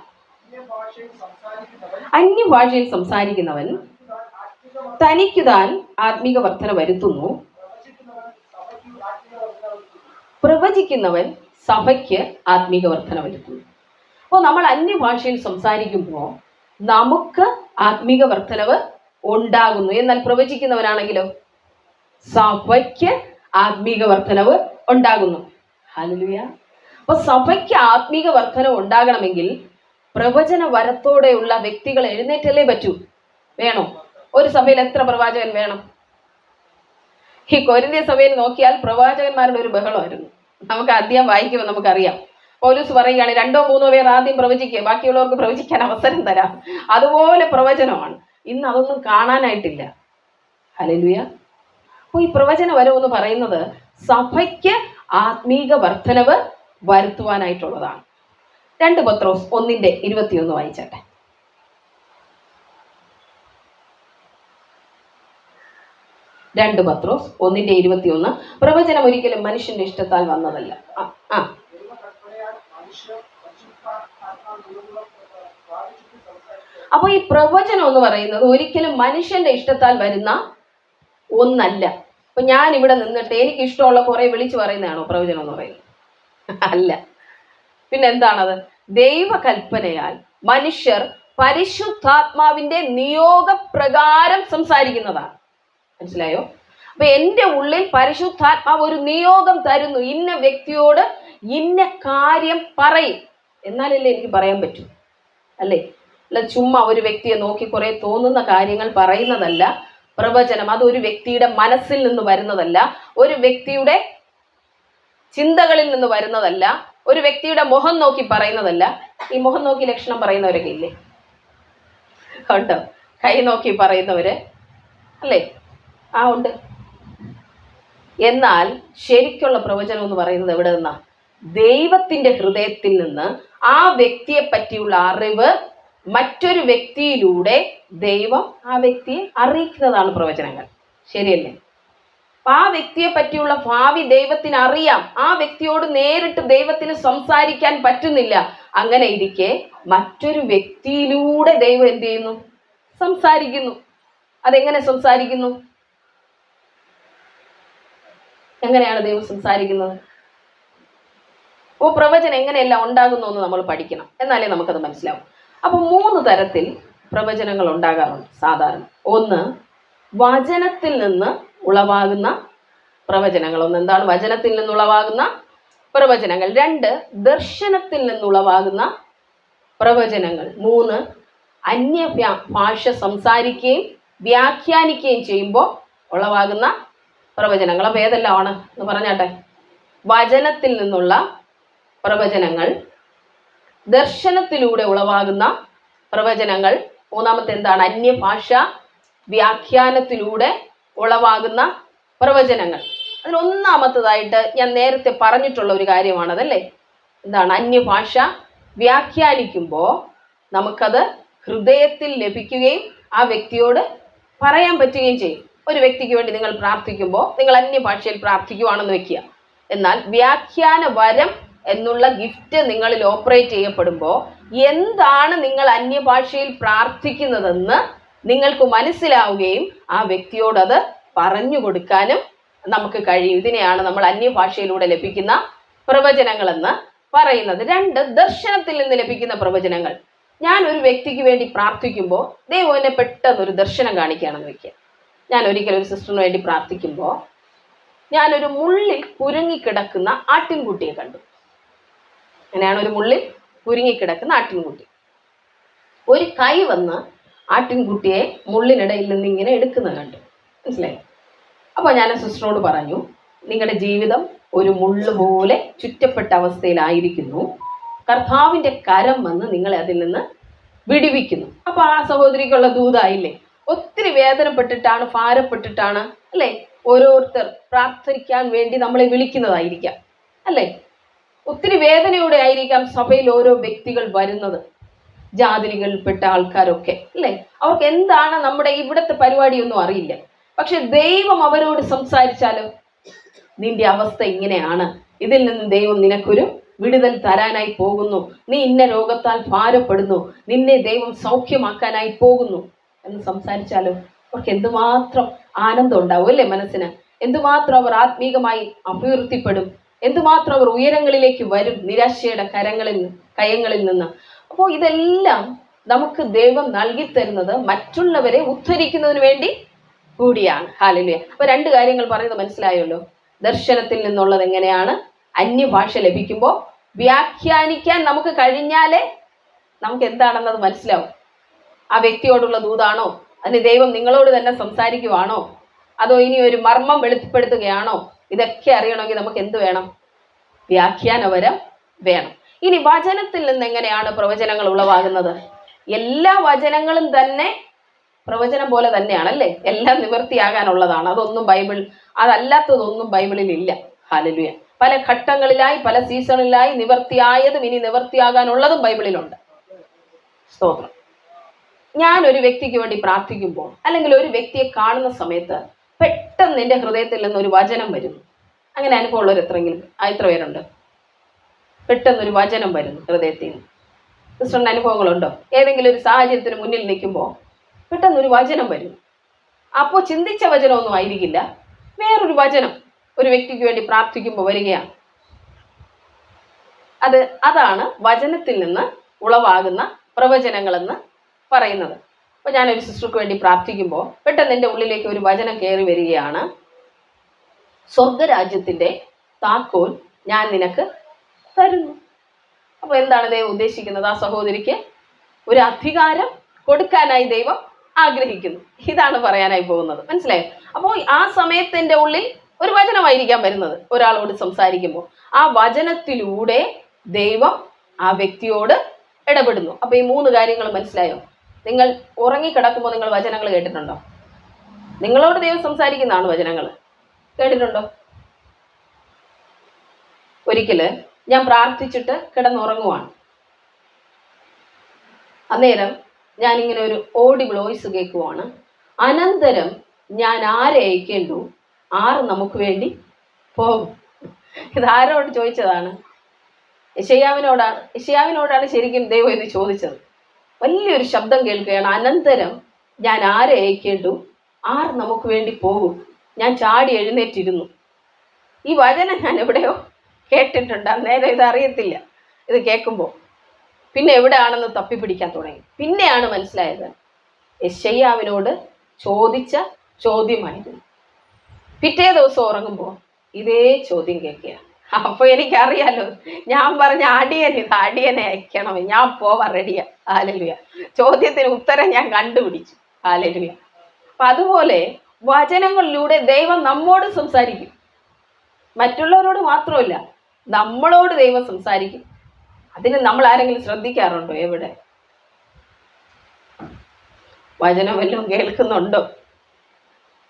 അന്യഭാഷയിൽ സംസാരിക്കുന്നവൻ തനിക്ക് താൻ ആത്മീക വർധന വരുത്തുന്നു, പ്രവചിക്കുന്നവൻ സഭയ്ക്ക് ആത്മീക വർധന വരുത്തുന്നു. അപ്പോൾ നമ്മൾ അന്യഭാഷയിൽ സംസാരിക്കുമ്പോൾ നമുക്ക് ആത്മീക വർധനവ് ഉണ്ടാകുന്നു. എന്നാൽ പ്രവചിക്കുന്നവനാണെങ്കിലോ സഭയ്ക്ക് ആത്മീക വർധനവ് ഉണ്ടാകുന്നു. ഹല്ലേലൂയ. അപ്പൊ സഭയ്ക്ക് ആത്മീക വർധനവ് ഉണ്ടാകണമെങ്കിൽ പ്രവചന വരത്തോടെയുള്ള വ്യക്തികൾ എഴുന്നേറ്റല്ലേ പറ്റൂ. വേണോ? ഒരു സഭയിൽ എത്ര പ്രവാചകൻ വേണം? ഈ കൊരിന്ത്യ സഭയിൽ നോക്കിയാൽ പ്രവാചകന്മാരുടെ ഒരു ബഹളമായിരുന്നു. നമുക്ക് ആദ്യം വായിക്കുമ്പോൾ നമുക്കറിയാം. പൗലോസ് പറയുകയാണ് 2-3 പേർ ആദ്യം പ്രവചിക്കുക, ബാക്കിയുള്ളവർക്ക് പ്രവചിക്കാൻ അവസരം തരാം. അതുപോലെ പ്രവചനമാണ്. ഇന്ന് അതൊന്നും കാണാനായിട്ടില്ല. ഹല്ലേലൂയ. അപ്പോൾ ഈ പ്രവചന വരം എന്ന് പറയുന്നത് സഭയ്ക്ക് ആത്മീക വർധനവ് വരുത്തുവാനായിട്ടുള്ളതാണ്. 2 പത്രോസ് 1:21 വായിച്ചട്ടെ. 2 പത്രോസ് 1:21. പ്രവചനം ഒരിക്കലും മനുഷ്യന്റെ ഇഷ്ടത്താൽ വന്നതല്ല. അപ്പൊ ഈ പ്രവചനം എന്ന് പറയുന്നത് ഒരിക്കലും മനുഷ്യന്റെ ഇഷ്ടത്താൽ വരുന്ന ഒന്നല്ല. അപ്പൊ ഞാൻ ഇവിടെ നിന്നിട്ട് എനിക്ക് ഇഷ്ടമുള്ള കുറെ വിളിച്ചു പറയുന്നതാണോ പ്രവചനം എന്ന് പറയുന്നത്? അല്ല. പിന്നെ എന്താണത്? ദൈവകൽപ്പനയാൽ മനുഷ്യർ പരിശുദ്ധാത്മാവിന്റെ നിയോഗപ്രകാരം സംസാരിക്കുന്നതാണ്. മനസ്സിലായോ? അപ്പൊ എൻ്റെ ഉള്ളിൽ പരിശുദ്ധാത്മാവ് ഒരു നിയോഗം തരുന്നു, ഇന്ന വ്യക്തിയോട് ഇന്ന കാര്യം പറയും, എന്നാലല്ലേ എനിക്ക് പറയാൻ പറ്റൂ. അല്ലേ? അല്ല ചുമ്മാ ഒരു വ്യക്തിയെ നോക്കി കുറെ തോന്നുന്ന കാര്യങ്ങൾ പറയുന്നതല്ല. പ്രവചനം അതൊരു വ്യക്തിയുടെ മനസ്സിൽ നിന്ന് വരുന്നതല്ല, ഒരു വ്യക്തിയുടെ ചിന്തകളിൽ നിന്ന് വരുന്നതല്ല, ഒരു വ്യക്തിയുടെ മുഖം നോക്കി പറയുന്നതല്ല. ഈ മുഖം നോക്കി ലക്ഷണം പറയുന്നവരൊക്കെ ഇല്ലേ? ഉണ്ടോ? കൈ നോക്കി പറയുന്നവര് അല്ലേ? ഉണ്ട്. എന്നാൽ ശരിക്കുള്ള പ്രവചനം എന്ന് പറയുന്നത് എവിടെ നിന്നാ? ദൈവത്തിന്റെ ഹൃദയത്തിൽ നിന്ന് ആ വ്യക്തിയെ പറ്റിയുള്ള അറിവ് മറ്റൊരു വ്യക്തിയിലൂടെ ദൈവം ആ വ്യക്തിയെ അറിയിക്കുന്നതാണ് പ്രവചനങ്ങൾ. ശരിയല്ലേ? ആ വ്യക്തിയെ പറ്റിയുള്ള ഭാവി ദൈവത്തിന് അറിയാം. ആ വ്യക്തിയോട് നേരിട്ട് ദൈവത്തിന് സംസാരിക്കാൻ പറ്റുന്നില്ല. അങ്ങനെ ഇരിക്കെ മറ്റൊരു വ്യക്തിയിലൂടെ ദൈവം എന്ത് ചെയ്യുന്നു? സംസാരിക്കുന്നു. അതെങ്ങനെ സംസാരിക്കുന്നു? എങ്ങനെയാണ് ദൈവം സംസാരിക്കുന്നത്? പ്രവചനം എങ്ങനെയെല്ലാം ഉണ്ടാകുന്നു എന്ന് നമ്മൾ പഠിക്കണം, എന്നാലേ നമുക്കത് മനസ്സിലാവും. അപ്പൊ 3 തരത്തിൽ പ്രവചനങ്ങൾ ഉണ്ടാകാറുണ്ട് സാധാരണ. ഒന്ന്, വചനത്തിൽ നിന്ന് ഉളവാകുന്ന പ്രവചനങ്ങൾ. ഒന്ന് എന്താണ്? വചനത്തിൽ നിന്നുളവാകുന്ന പ്രവചനങ്ങൾ. 2, ദർശനത്തിൽ നിന്നുളവാകുന്ന പ്രവചനങ്ങൾ. 3, അന്യ ഭാഷ സംസാരിക്കുകയും വ്യാഖ്യാനിക്കുകയും ചെയ്യുമ്പോൾ ഉളവാകുന്ന പ്രവചനങ്ങൾ. അപ്പോൾ ഏതെല്ലാമാണ് എന്ന് പറഞ്ഞാട്ടെ? വചനത്തിൽ നിന്നുള്ള പ്രവചനങ്ങൾ, ദർശനത്തിലൂടെ ഉളവാകുന്ന പ്രവചനങ്ങൾ, മൂന്നാമത്തെ എന്താണ്? അന്യഭാഷ വ്യാഖ്യാനത്തിലൂടെ ഉളവാകുന്ന പ്രവചനങ്ങൾ. അതിൽ ഒന്നാമത്തതായിട്ട് ഞാൻ നേരത്തെ പറഞ്ഞിട്ടുള്ള ഒരു കാര്യമാണതല്ലേ? എന്താണ്? അന്യഭാഷ വ്യാഖ്യാനിക്കുമ്പോൾ നമുക്കത് ഹൃദയത്തിൽ ലഭിക്കുകയും ആ വ്യക്തിയോട് പറയാൻ പറ്റുകയും ചെയ്യും. ഒരു വ്യക്തിക്ക് വേണ്ടി നിങ്ങൾ പ്രാർത്ഥിക്കുമ്പോൾ നിങ്ങൾ അന്യഭാഷയിൽ പ്രാർത്ഥിക്കുവാണെന്ന് വെക്കുക. എന്നാൽ വ്യാഖ്യാന വരം എന്നുള്ള ഗിഫ്റ്റ് നിങ്ങളിൽ ഓപ്പറേറ്റ് ചെയ്യപ്പെടുമ്പോൾ എന്താണ് നിങ്ങൾ അന്യഭാഷയിൽ പ്രാർത്ഥിക്കുന്നതെന്ന് നിങ്ങൾക്ക് മനസ്സിലാവുകയും ആ വ്യക്തിയോടത് പറഞ്ഞു കൊടുക്കാനും നമുക്ക് കഴിയും. ഇതിനെയാണ് നമ്മൾ അന്യഭാഷയിലൂടെ ലഭിക്കുന്ന പ്രവചനങ്ങളെന്ന് പറയുന്നത്. 2, ദർശനത്തിൽ നിന്ന് ലഭിക്കുന്ന പ്രവചനങ്ങൾ. ഞാൻ ഒരു വ്യക്തിക്ക് വേണ്ടി പ്രാർത്ഥിക്കുമ്പോൾ ദൈവം എന്നെ പെട്ടെന്നൊരു ദർശനം കാണിക്കുകയാണെന്ന് വെക്കുക. ഞാൻ ഒരിക്കലും ഒരു സിസ്റ്ററിന് വേണ്ടി പ്രാർത്ഥിക്കുമ്പോൾ ഞാനൊരു മുള്ളിൽ കുരുങ്ങിക്കിടക്കുന്ന ആട്ടിൻകുട്ടിയെ കണ്ടു. അങ്ങനെയാണ്, ഒരു മുള്ളിൽ കുരുങ്ങിക്കിടക്കുന്ന ആട്ടിൻകുട്ടി. ഒരു കൈ വന്ന് ആട്ടിൻകുട്ടിയെ മുള്ളിനിടയിൽ നിന്ന് ഇങ്ങനെ എടുക്കുന്നത് കണ്ടു. മനസ്സിലായി? അപ്പോൾ ഞാൻ സിസ്റ്ററോട് പറഞ്ഞു, നിങ്ങളുടെ ജീവിതം ഒരു മുള്ളു പോലെ ചുറ്റപ്പെട്ട അവസ്ഥയിലായിരിക്കുന്നു. കർത്താവിൻ്റെ കരം വന്ന് നിങ്ങളെ അതിൽ നിന്ന് വിടുവിക്കുന്നു. അപ്പോൾ ആ സഹോദരിക്കുള്ള ദൂതായില്ലേ? ഒത്തിരി വേദനപ്പെട്ടിട്ടാണ്, ഭാരപ്പെട്ടിട്ടാണ് അല്ലേ ഓരോരുത്തർ പ്രാർത്ഥിക്കാൻ വേണ്ടി നമ്മളെ വിളിക്കുന്നതായിരിക്കാം അല്ലേ? ഒത്തിരി വേദനയോടെ ആയിരിക്കാം സഭയിൽ ഓരോ വ്യക്തികൾ വരുന്നത്, ജാതികളിൽപ്പെട്ട ആൾക്കാരൊക്കെ അല്ലേ? അവർക്ക് എന്താണ് നമ്മുടെ ഇവിടുത്തെ പരിപാടിയൊന്നും അറിയില്ല. പക്ഷെ ദൈവം അവരോട് സംസാരിച്ചാലോ, നിന്റെ അവസ്ഥ ഇങ്ങനെയാണ്, ഇതിൽ നിന്ന് ദൈവം നിനക്കൊരു വിടുതൽ തരാനായി പോകുന്നു, നീ ഇന്ന രോഗത്താൽ ഭാരപ്പെടുന്നു, നിന്നെ ദൈവം സൗഖ്യമാക്കാനായി പോകുന്നു എന്ന് സംസാരിച്ചാലോ അവർക്ക് എന്തുമാത്രം ആനന്ദം ഉണ്ടാവും അല്ലേ? മനസ്സിന് എന്തുമാത്രം അവർ ആത്മീകമായി അഭിവൃദ്ധിപ്പെടും, എന്തുമാത്രം അവർ ഉയരങ്ങളിലേക്ക് വരും നിരാശയുടെ കയങ്ങളിൽ നിന്ന്. അപ്പോൾ ഇതെല്ലാം നമുക്ക് ദൈവം നൽകി തരുന്നത് മറ്റുള്ളവരെ ഉദ്ധരിക്കുന്നതിന് വേണ്ടി കൂടിയാണ്. ഹല്ലേലൂയ. അപ്പോൾ 2 കാര്യങ്ങൾ പറയുന്നത് മനസ്സിലായല്ലോ. ദർശനത്തിൽ നിന്നുള്ളത് എങ്ങനെയാണ്? അന്യഭാഷ ലഭിക്കുമ്പോൾ വ്യാഖ്യാനിക്കാൻ നമുക്ക് കഴിഞ്ഞാലേ നമുക്ക് എന്താണെന്നത് മനസ്സിലാവും. ആ വ്യക്തിയോടുള്ള ദൂതാണോ, അതിന് ദൈവം നിങ്ങളോട് തന്നെ സംസാരിക്കുവാണോ, അതോ ഇനി ഒരു മർമ്മം വെളിപ്പെടുത്തുകയാണോ? ഇതൊക്കെ അറിയണമെങ്കിൽ നമുക്ക് എന്ത് വേണം? വ്യാഖ്യാനവരം വേണം. ഇനി വചനത്തിൽ നിന്ന് എങ്ങനെയാണ് പ്രവചനങ്ങൾ ഉളവാകുന്നത്? എല്ലാ വചനങ്ങളും തന്നെ പ്രവചനം പോലെ തന്നെയാണല്ലേ? എല്ലാം നിവൃത്തിയാകാനുള്ളതാണ്. അതല്ലാത്തതൊന്നും ബൈബിളിൽ ഇല്ല. ഹല്ലേലൂയ. പല ഘട്ടങ്ങളിലായി, പല സീസണിലായി നിവൃത്തിയായതും ഇനി നിവൃത്തിയാകാനുള്ളതും ബൈബിളിലുണ്ട്. സ്തോത്രം. ഞാൻ ഒരു വ്യക്തിക്ക് വേണ്ടി പ്രാർത്ഥിക്കുമ്പോൾ അല്ലെങ്കിൽ ഒരു വ്യക്തിയെ കാണുന്ന സമയത്ത് പെട്ടെന്ന് എൻ്റെ ഹൃദയത്തിൽ നിന്ന് ഒരു വചനം വരുന്നു. അങ്ങനെ അനുഭവമുള്ളവർ എത്ര പേരുണ്ട്? പെട്ടെന്നൊരു വചനം വരുന്നു ഹൃദയത്തിൽ നിന്ന്. സിസ്റ്ററിൻ്റെ അനുഭവങ്ങളുണ്ടോ? ഏതെങ്കിലും ഒരു സാഹചര്യത്തിന് മുന്നിൽ നിൽക്കുമ്പോൾ പെട്ടെന്നൊരു വചനം വരുന്നു. അപ്പോൾ ചിന്തിച്ച വചനമൊന്നും ആയിരിക്കില്ല, വേറൊരു വചനം ഒരു വ്യക്തിക്ക് വേണ്ടി പ്രാർത്ഥിക്കുമ്പോൾ വരികയാണ്. അതാണ് വചനത്തിൽ നിന്ന് ഉളവാകുന്ന പ്രവചനങ്ങളെന്ന് പറയുന്നത്. അപ്പോൾ ഞാനൊരു സിസ്റ്റർക്ക് വേണ്ടി പ്രാർത്ഥിക്കുമ്പോൾ പെട്ടെന്ന് എൻ്റെ ഉള്ളിലേക്ക് ഒരു വചനം കയറി വരികയാണ്. സ്വർഗരാജ്യത്തിൻ്റെ താക്കോൽ ഞാൻ നിനക്ക് തരുന്നു. അപ്പോൾ എന്താണ് ദൈവം ഉദ്ദേശിക്കുന്നത്? ആ സഹോദരിക്ക് ഒരു അധികാരം കൊടുക്കാനായി ദൈവം ആഗ്രഹിക്കുന്നു. ഇതാണ് പറയാനായി പോകുന്നത്. മനസ്സിലായോ? അപ്പോൾ ആ സമയത്തിന്റെ ഉള്ളിൽ ഒരു വചനമായിരിക്കാം വരുന്നത് ഒരാളോട് സംസാരിക്കുമ്പോൾ. ആ വചനത്തിലൂടെ ദൈവം ആ വ്യക്തിയോട് ഇടപെടുന്നു. അപ്പൊ ഈ 3 കാര്യങ്ങൾ മനസ്സിലായോ? നിങ്ങൾ ഉറങ്ങിക്കിടക്കുമ്പോൾ നിങ്ങൾ വചനങ്ങൾ കേട്ടിട്ടുണ്ടോ? നിങ്ങളോട് ദൈവം സംസാരിക്കുന്നതാണ് വചനങ്ങൾ. കേട്ടിട്ടുണ്ടോ? ഒരിക്കല് ഞാൻ പ്രാർത്ഥിച്ചിട്ട് കിടന്നുറങ്ങുവാണ്. അന്നേരം ഞാനിങ്ങനെ ഒരു ഓഡിബിൾ വോയിസ് കേൾക്കുവാണ്. അനന്തരം ഞാൻ ആരെ അയക്കേണ്ടു, ആറ് നമുക്ക് വേണ്ടി പോകും. ഇതാരോട് ചോദിച്ചതാണ്? യെശയ്യാവിനോടാണ് ശരിക്കും ദൈവം ഇത് ചോദിച്ചത്. വലിയൊരു ശബ്ദം കേൾക്കുകയാണ്. അനന്തരം ഞാൻ ആരെ അയക്കേണ്ടു, ആറ് നമുക്ക് വേണ്ടി പോകും. ഞാൻ ചാടി എഴുന്നേറ്റിരുന്നു. ഈ വചനം ഞാൻ എവിടെയോ കേട്ടിട്ടുണ്ട്. അന്നേരം ഇത് അറിയത്തില്ല. ഇത് കേൾക്കുമ്പോൾ പിന്നെ എവിടെയാണെന്ന് തപ്പിപ്പിടിക്കാൻ തുടങ്ങി. പിന്നെയാണ് മനസ്സിലായത് യെശയ്യാവിനോട് ചോദിച്ച ചോദ്യമായിരുന്നു. പിറ്റേ ദിവസം ഉറങ്ങുമ്പോൾ ഇതേ ചോദ്യം കേൾക്കുക. അപ്പോൾ എനിക്കറിയാലോ, ഞാൻ പറഞ്ഞ അടിയനെ അയക്കണം, ഞാൻ പോവാൻ റെഡിയാ. ഹല്ലേലൂയ. ചോദ്യത്തിന് ഉത്തരം ഞാൻ കണ്ടുപിടിച്ചു. ഹല്ലേലൂയ. അപ്പം അതുപോലെ വചനങ്ങളിലൂടെ ദൈവം നമ്മോട് സംസാരിക്കും. മറ്റുള്ളവരോട് മാത്രമല്ല, നമ്മളോട് ദൈവം സംസാരിക്കും. അതിന് നമ്മൾ ആരെങ്കിലും ശ്രദ്ധിക്കാറുണ്ടോ? എവിടെ വചനം വല്ലതും കേൾക്കുന്നുണ്ടോ?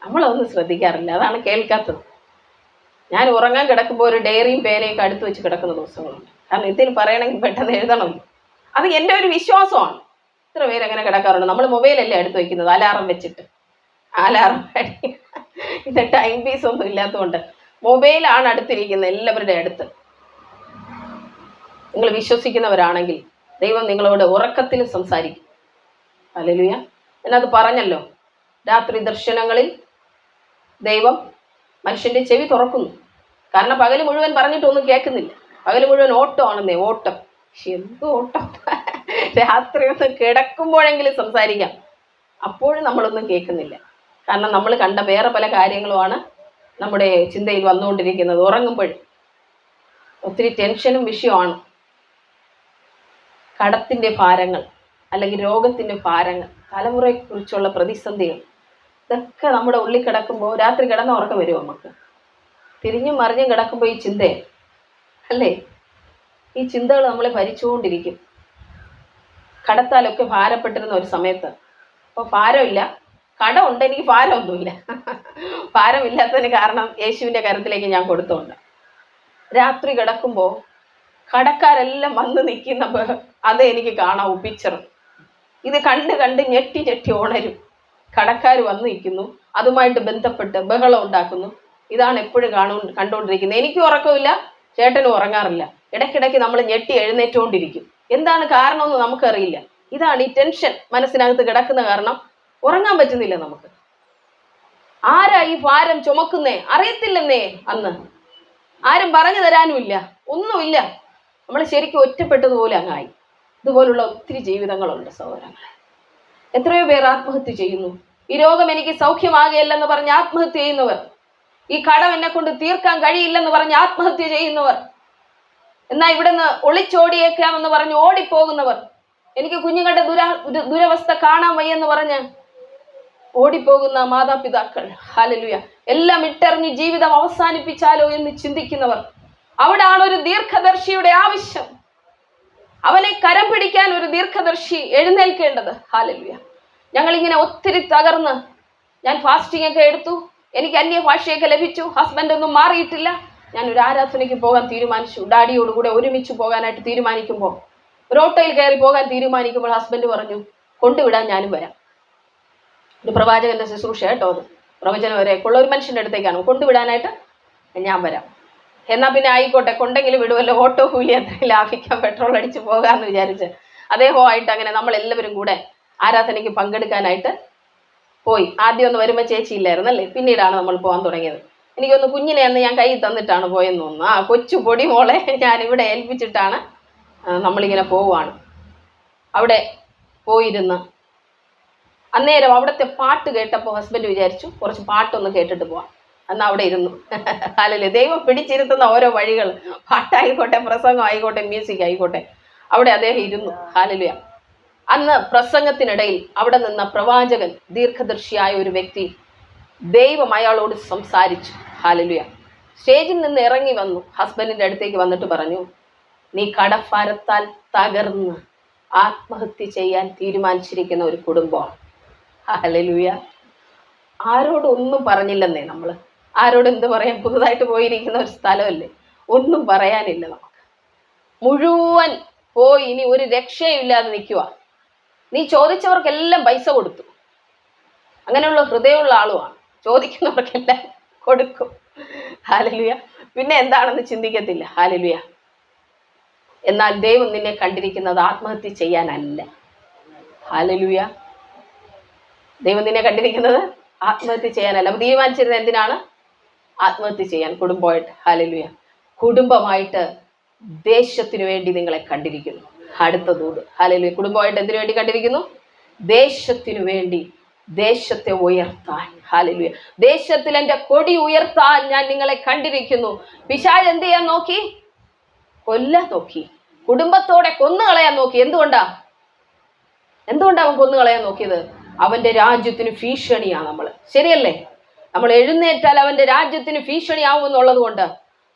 നമ്മളൊന്നും ശ്രദ്ധിക്കാറില്ല. അതാണ് കേൾക്കാത്തത്. ഞാൻ ഉറങ്ങാൻ കിടക്കുമ്പോൾ ഒരു ഡയറിയും പേനയൊക്കെ അടുത്ത് വെച്ച് കിടക്കുന്ന ദിവസങ്ങളുണ്ട്. കാരണം എന്തെങ്കിലും പറയണമെങ്കിൽ പെട്ടെന്ന് എഴുതണമല്ലോ. അത് എൻ്റെ ഒരു വിശ്വാസമാണ്. ഇത്ര പേരങ്ങനെ കിടക്കാറുണ്ട്. നമ്മൾ മൊബൈലല്ലേ അടുത്ത് വയ്ക്കുന്നത്, അലാറം വെച്ചിട്ട്. അലാറം ഇത് ടൈം പീസ് ഒന്നും ഇല്ലാത്തതുകൊണ്ട് മൊബൈലാണ് അടുത്തിരിക്കുന്നത് എല്ലാവരുടെ അടുത്ത്. നിങ്ങൾ വിശ്വസിക്കുന്നവരാണെങ്കിൽ ദൈവം നിങ്ങളോട് ഉറക്കത്തിൽ സംസാരിക്കും. ഹല്ലേലൂയ. ഞാനത് പറഞ്ഞല്ലോ, രാത്രി ദർശനങ്ങളിൽ ദൈവം മനുഷ്യന്റെ ചെവി തുറക്കുന്നു. കാരണം പകല് മുഴുവൻ പറഞ്ഞിട്ടൊന്നും കേൾക്കുന്നില്ല. പകല് മുഴുവൻ ഓട്ടമാണെന്നേ, ഓട്ടം. എന്ത് ഓട്ടം! രാത്രി ഒന്ന് കിടക്കുമ്പോഴെങ്കിലും സംസാരിക്കാം. അപ്പോഴും നമ്മളൊന്നും കേൾക്കുന്നില്ല. കാരണം നമ്മൾ കണ്ട വേറെ പല കാര്യങ്ങളുമാണ് നമ്മുടെ ചിന്തയിൽ വന്നുകൊണ്ടിരിക്കുന്നത്. ഉറങ്ങുമ്പോൾ ഒത്തിരി ടെൻഷനും വിഷയമാണ്. കടത്തിൻ്റെ ഭാരങ്ങൾ, അല്ലെങ്കിൽ രോഗത്തിൻ്റെ ഭാരങ്ങൾ, തലമുറയെക്കുറിച്ചുള്ള പ്രതിസന്ധികൾ, ഇതൊക്കെ നമ്മുടെ ഉള്ളിൽ കിടക്കുമ്പോൾ രാത്രി കിടന്ന ഉറക്കം വരുമോ നമുക്ക്? തിരിഞ്ഞും മറിഞ്ഞും കിടക്കുമ്പോൾ ഈ ചിന്തയെ അല്ലേ, ഈ ചിന്തകൾ നമ്മളെ ഭരിച്ചുകൊണ്ടിരിക്കും. കടത്താലൊക്കെ ഭാരപ്പെട്ടിരുന്ന ഒരു സമയത്ത് അപ്പോൾ ഭാരമില്ല, കടമുണ്ട്, എനിക്ക് ഭാരമൊന്നുമില്ല. ഭാരമില്ലാത്തതിന് കാരണം യേശുവിൻ്റെ കരത്തിലേക്ക് ഞാൻ കൊടുത്തോണ്ട്. രാത്രി കിടക്കുമ്പോൾ കടക്കാരെല്ലാം വന്ന് നിൽക്കുന്ന അത് എനിക്ക് കാണാം പിക്ചർ. ഇത് കണ്ട് കണ്ട് ഞെട്ടി ഞെട്ടി ഉണരും. കടക്കാർ വന്ന് നിൽക്കുന്നു, അതുമായിട്ട് ബന്ധപ്പെട്ട് ബഹളം ഉണ്ടാക്കുന്നു. ഇതാണ് എപ്പോഴും കണ്ടുകൊണ്ടിരിക്കുന്നത്. എനിക്കും ഉറക്കമില്ല, ചേട്ടനും ഉറങ്ങാറില്ല. ഇടയ്ക്കിടയ്ക്ക് നമ്മൾ ഞെട്ടി എഴുന്നേറ്റുകൊണ്ടിരിക്കും. എന്താണ് കാരണമെന്ന് നമുക്കറിയില്ല. ഇതാണ് ഈ ടെൻഷൻ മനസ്സിനകത്ത് കിടക്കുന്ന കാരണം. ഉറങ്ങാൻ പറ്റുന്നില്ല നമുക്ക്. ആരാ ഈ ഭാരം ചുമക്കുന്നേ? അറിയത്തില്ലെന്നേ. അന്ന് ആരും പറഞ്ഞു തരാനുമില്ല, ഒന്നുമില്ല. നമ്മൾ ശരിക്കും ഒറ്റപ്പെട്ടതുപോലെ അങ്ങായി. ഇതുപോലുള്ള ഒത്തിരി ജീവിതങ്ങളുണ്ട് സഹോദരങ്ങളെ. എത്രയോ പേർ ആത്മഹത്യ ചെയ്യുന്നു. ഈ രോഗം എനിക്ക് സൗഖ്യമാകുകയില്ലെന്ന് പറഞ്ഞ് ആത്മഹത്യ ചെയ്യുന്നവർ, ഈ കടം എന്നെ കൊണ്ട് തീർക്കാൻ കഴിയില്ലെന്ന് പറഞ്ഞ് ആത്മഹത്യ ചെയ്യുന്നവർ, എന്നാൽ ഇവിടെ നിന്ന് ഒളിച്ചോടിയേക്കാമെന്ന് പറഞ്ഞ് ഓടിപ്പോകുന്നവർ, എനിക്ക് കുഞ്ഞുങ്ങളുടെ ദുരവസ്ഥ കാണാൻ വയ്യെന്ന് പറഞ്ഞ് ഓടിപ്പോകുന്ന മാതാപിതാക്കൾ. ഹല്ലേലൂയ. എല്ലാം ഇട്ടെറിഞ്ഞ് ജീവിതം അവസാനിപ്പിച്ചാലോ എന്ന് ചിന്തിക്കുന്നവർ. അവിടാണ് ഒരു ദീർഘദർശിയുടെ ആവശ്യം. അവനെ കരം പിടിക്കാൻ ഒരു ദീർഘദർശി എഴുന്നേൽക്കേണ്ടത്. ഹല്ലേലൂയ. ഞങ്ങളിങ്ങനെ ഒത്തിരി തകർന്ന്, ഞാൻ ഫാസ്റ്റിംഗ് ഒക്കെ എടുത്തു, എനിക്ക് അന്യഭാഷയൊക്കെ ലഭിച്ചു, ഹസ്ബൻഡ് ഒന്നും മാറിയിട്ടില്ല. ഞാൻ ഒരു ആരാധനയ്ക്ക് പോകാൻ തീരുമാനിച്ചു. ഡാഡിയോടുകൂടെ ഒരുമിച്ച് പോകാനായിട്ട് തീരുമാനിക്കുമ്പോൾ, ഒരു ഓട്ടോയിൽ കയറി പോകാൻ തീരുമാനിക്കുമ്പോൾ ഹസ്ബൻഡ് പറഞ്ഞു, കൊണ്ടുവിടാൻ ഞാനും വരാം. ഒരു പ്രവാചകന്റെ ശുശ്രൂഷ കേട്ടോ അത്. പ്രവചനം വരെയൊക്കെയുള്ള ഒരു മനുഷ്യൻ്റെ അടുത്തേക്കാണ്. കൊണ്ടുവിടാനായിട്ട് ഞാൻ വരാം. എന്നാൽ പിന്നെ ആയിക്കോട്ടെ, കൊണ്ടെങ്കിലും വിടുമല്ലോ, ഓട്ടോ കൂലി അത്രയും ലാഭിക്കാം, പെട്രോൾ അടിച്ച് പോകാമെന്ന് വിചാരിച്ച് അദ്ദേഹമായിട്ട് അങ്ങനെ നമ്മളെല്ലാവരും കൂടെ ആരാധനയ്ക്ക് പങ്കെടുക്കാനായിട്ട് പോയി. ആദ്യം ഒന്ന് വരുമ്പോൾ ചേച്ചി ഇല്ലായിരുന്നല്ലേ, പിന്നീടാണ് നമ്മൾ പോകാൻ തുടങ്ങിയത്. എനിക്കൊന്ന് കുഞ്ഞിനെ അന്ന് ഞാൻ കൈ തന്നിട്ടാണ് പോയെന്ന് തോന്നുന്നു. ആ കൊച്ചു പൊടി മോളെ ഞാനിവിടെ ഏൽപ്പിച്ചിട്ടാണ് നമ്മളിങ്ങനെ പോവുകയാണ്. അവിടെ പോയിരുന്ന് അന്നേരം അവിടുത്തെ പാട്ട് കേട്ടപ്പോൾ ഹസ്ബൻഡ് വിചാരിച്ചു കുറച്ച് പാട്ടൊന്ന് കേട്ടിട്ട് പോവാം. അന്ന് അവിടെ ഇരുന്നു. ഹല്ലേലൂയ. ദൈവം പിടിച്ചിരുത്തുന്ന ഓരോ വഴികൾ, പാട്ടായിക്കോട്ടെ, പ്രസംഗം ആയിക്കോട്ടെ, മ്യൂസിക് ആയിക്കോട്ടെ, അവിടെ അദ്ദേഹം ഇരുന്നു. ഹല്ലേലൂയ. അന്ന് പ്രസംഗത്തിനിടയിൽ അവിടെ നിന്ന പ്രവാചകൻ, ദീർഘദർശിയായ ഒരു വ്യക്തി, ദൈവം അയാളോട് സംസാരിച്ചു. ഹല്ലേലൂയ. സ്റ്റേജിൽ നിന്ന് ഇറങ്ങി വന്നു, ഹസ്ബൻഡിന്റെ അടുത്തേക്ക് വന്നിട്ട് പറഞ്ഞു, നീ കടഭാരത്താൽ തകർന്ന് ആത്മഹത്യ ചെയ്യാൻ തീരുമാനിച്ചിരിക്കുന്ന ഒരു കുടുംബമാണ്. ഹല്ലേലൂയ. ആരോടൊന്നും പറഞ്ഞില്ലെന്നേ. നമ്മൾ ആരോട് എന്ത് പറയാൻ? പുതുതായിട്ട് പോയിരിക്കുന്ന ഒരു സ്ഥലമല്ലേ, ഒന്നും പറയാനില്ല നമുക്ക്. മുഴുവൻ പോയി, ഇനി ഒരു രക്ഷയില്ലാതെ നിൽക്കുക. നീ ചോദിച്ചവർക്കെല്ലാം പൈസ കൊടുത്തു. അങ്ങനെയുള്ള ഹൃദയമുള്ള ആളുമാണ്. ചോദിക്കുന്നവർക്കെല്ലാം കൊടുക്കും. ഹല്ലേലൂയ. പിന്നെ എന്താണെന്ന് ചിന്തിക്കത്തില്ല. ഹല്ലേലൂയ. എന്നാൽ ദൈവം നിന്നെ കണ്ടിരിക്കുന്നത് ആത്മഹത്യ ചെയ്യാനല്ല. ഹല്ലേലൂയ. ദൈവം നിന്നെ കണ്ടിരിക്കുന്നത് ആത്മഹത്യ ചെയ്യാനല്ല. തീരുമാനിച്ചിരുന്നത് എന്തിനാണ്? ആത്മഹത്യ ചെയ്യാൻ, കുടുംബമായിട്ട്. ഹല്ലേലൂയ. കുടുംബമായിട്ട് ദേശത്തിനു വേണ്ടി നിങ്ങളെ കണ്ടിരിക്കുന്നു. അടുത്ത ദൂത്. ഹല്ലേലൂയ. കുടുംബമായിട്ട് എന്തിനു വേണ്ടി കണ്ടിരിക്കുന്നു? ദേശത്തിനു വേണ്ടി, ദേശത്തെ ഉയർത്താൻ. ഹല്ലേലൂയ. ദേശത്തിൽ എൻ്റെ കൊടി ഉയർത്താൻ ഞാൻ നിങ്ങളെ കണ്ടിരിക്കുന്നു. പിശാച് എന്ത് ചെയ്യാൻ നോക്കി? കൊല്ലാൻ നോക്കി. കുടുംബത്തോടെ കൊന്നുകളയാൻ നോക്കി. എന്തുകൊണ്ടാ അവൻ കൊന്നുകളയാൻ നോക്കിയത്? അവന്റെ രാജ്യത്തിന് ഭീഷണിയാണ് നമ്മൾ. ശരിയല്ലേ? നമ്മൾ എഴുന്നേറ്റാൽ അവന്റെ രാജ്യത്തിന് ഭീഷണിയാവും എന്നുള്ളത് കൊണ്ട്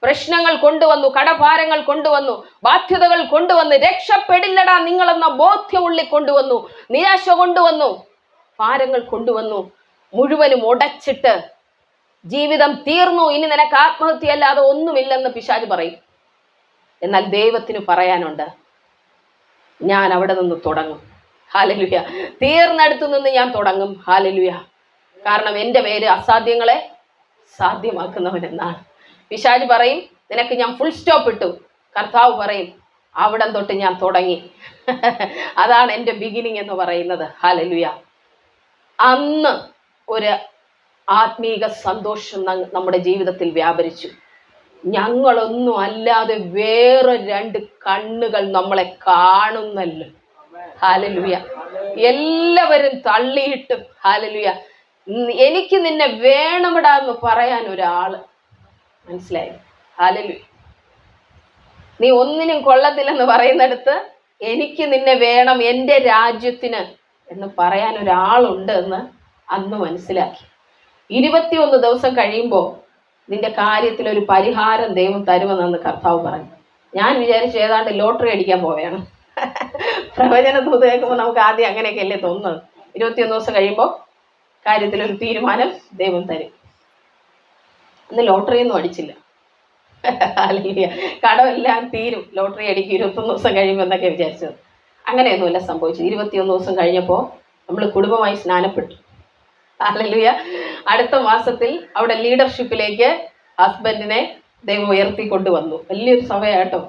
പ്രശ്നങ്ങൾ കൊണ്ടുവന്നു, കടഭാരങ്ങൾ കൊണ്ടുവന്നു, ബാധ്യതകൾ കൊണ്ടുവന്നു. രക്ഷപ്പെടില്ലടാ നിങ്ങളെന്ന ബോധ്യം ഉള്ളിൽ കൊണ്ടുവന്നു, നിരാശ കൊണ്ടുവന്നു, ഭാരങ്ങൾ കൊണ്ടുവന്നു. മുഴുവനും ഉടച്ചിട്ട് ജീവിതം തീർന്നു, ഇനി നിനക്ക് ആത്മഹത്യ അല്ലാതെ ഒന്നുമില്ലെന്ന് പിശാച് പറയും. എന്നാൽ ദൈവത്തിന് പറയാനുണ്ട്, ഞാൻ അവിടെ നിന്ന് തുടങ്ങും. ഹല്ലേലൂയ. തീർന്നടുത്തു നിന്ന് ഞാൻ തുടങ്ങും. ഹല്ലേലൂയ. കാരണം എൻ്റെ പേര് അസാധ്യങ്ങളെ സാധ്യമാക്കുന്നവൻ എന്നാണ്. പിശാച് പറയും, നിനക്ക് ഞാൻ ഫുൾ സ്റ്റോപ്പ് ഇട്ടു. കർത്താവ് പറയും, അവിടം തൊട്ട് ഞാൻ തുടങ്ങി. അതാണ് എൻ്റെ ബിഗിനിങ് എന്ന് പറയുന്നത്. ഹല്ലേലൂയ. അന്ന് ഒരു ആത്മീക സന്തോഷം നമ്മുടെ ജീവിതത്തിൽ വ്യാപരിച്ചു. ഞങ്ങളൊന്നും അല്ലാതെ വേറെ രണ്ട് കണ്ണുകൾ നമ്മളെ കാണുന്നല്ലോ. ഹല്ലേലൂയ. എല്ലാവരും തള്ളിയിട്ടും, ഹല്ലേലൂയ, എനിക്ക് നിന്നെ വേണമിടാ എന്ന് പറയാൻ ഒരാള്. മനസ്സിലായി? ഹല്ലേലൂയ. നീ ഒന്നിനും കൊള്ളത്തില്ലെന്ന് പറയുന്നിടത്ത് എനിക്ക് നിന്നെ വേണം എൻ്റെ രാജ്യത്തിന് എന്ന് പറയാൻ ഒരാളുണ്ട് എന്ന് അന്ന് മനസ്സിലാക്കി. 21 ദിവസം കഴിയുമ്പോൾ നിന്റെ കാര്യത്തിൽ ഒരു പരിഹാരം ദൈവം തരുമെന്ന് കർത്താവ് പറഞ്ഞു. ഞാൻ വിചാരിച്ചു ഏതാണ്ട് ലോട്ടറി അടിക്കാൻ പോവുകയാണ്. പ്രവചന ദൂത് കേൾക്കുമ്പോൾ നമുക്ക് ആദ്യം അങ്ങനെയൊക്കെ അല്ലേ തോന്നുന്നത്. 21 ദിവസം കഴിയുമ്പോൾ കാര്യത്തിലൊരു തീരുമാനം ദൈവം തരും. അന്ന് ലോട്ടറിയൊന്നും അടിച്ചില്ല. അല്ലെങ്കിൽ കടമെല്ലാം തീരും, ലോട്ടറി അടിക്കും 21 ദിവസം കഴിയുമ്പോൾ എന്നൊക്കെ വിചാരിച്ചത്. അങ്ങനെയൊന്നുമല്ല സംഭവിച്ചത്. 21 ദിവസം കഴിഞ്ഞപ്പോൾ നമ്മൾ കുടുംബമായി സ്നാനപ്പെട്ടു. ഹല്ലേലൂയ. അടുത്ത മാസത്തിൽ അവിടെ ലീഡർഷിപ്പിലേക്ക് ഹസ്ബൻഡിനെ ദൈവം ഉയർത്തിക്കൊണ്ടുവന്നു. വലിയൊരു സഭയാട്ടോ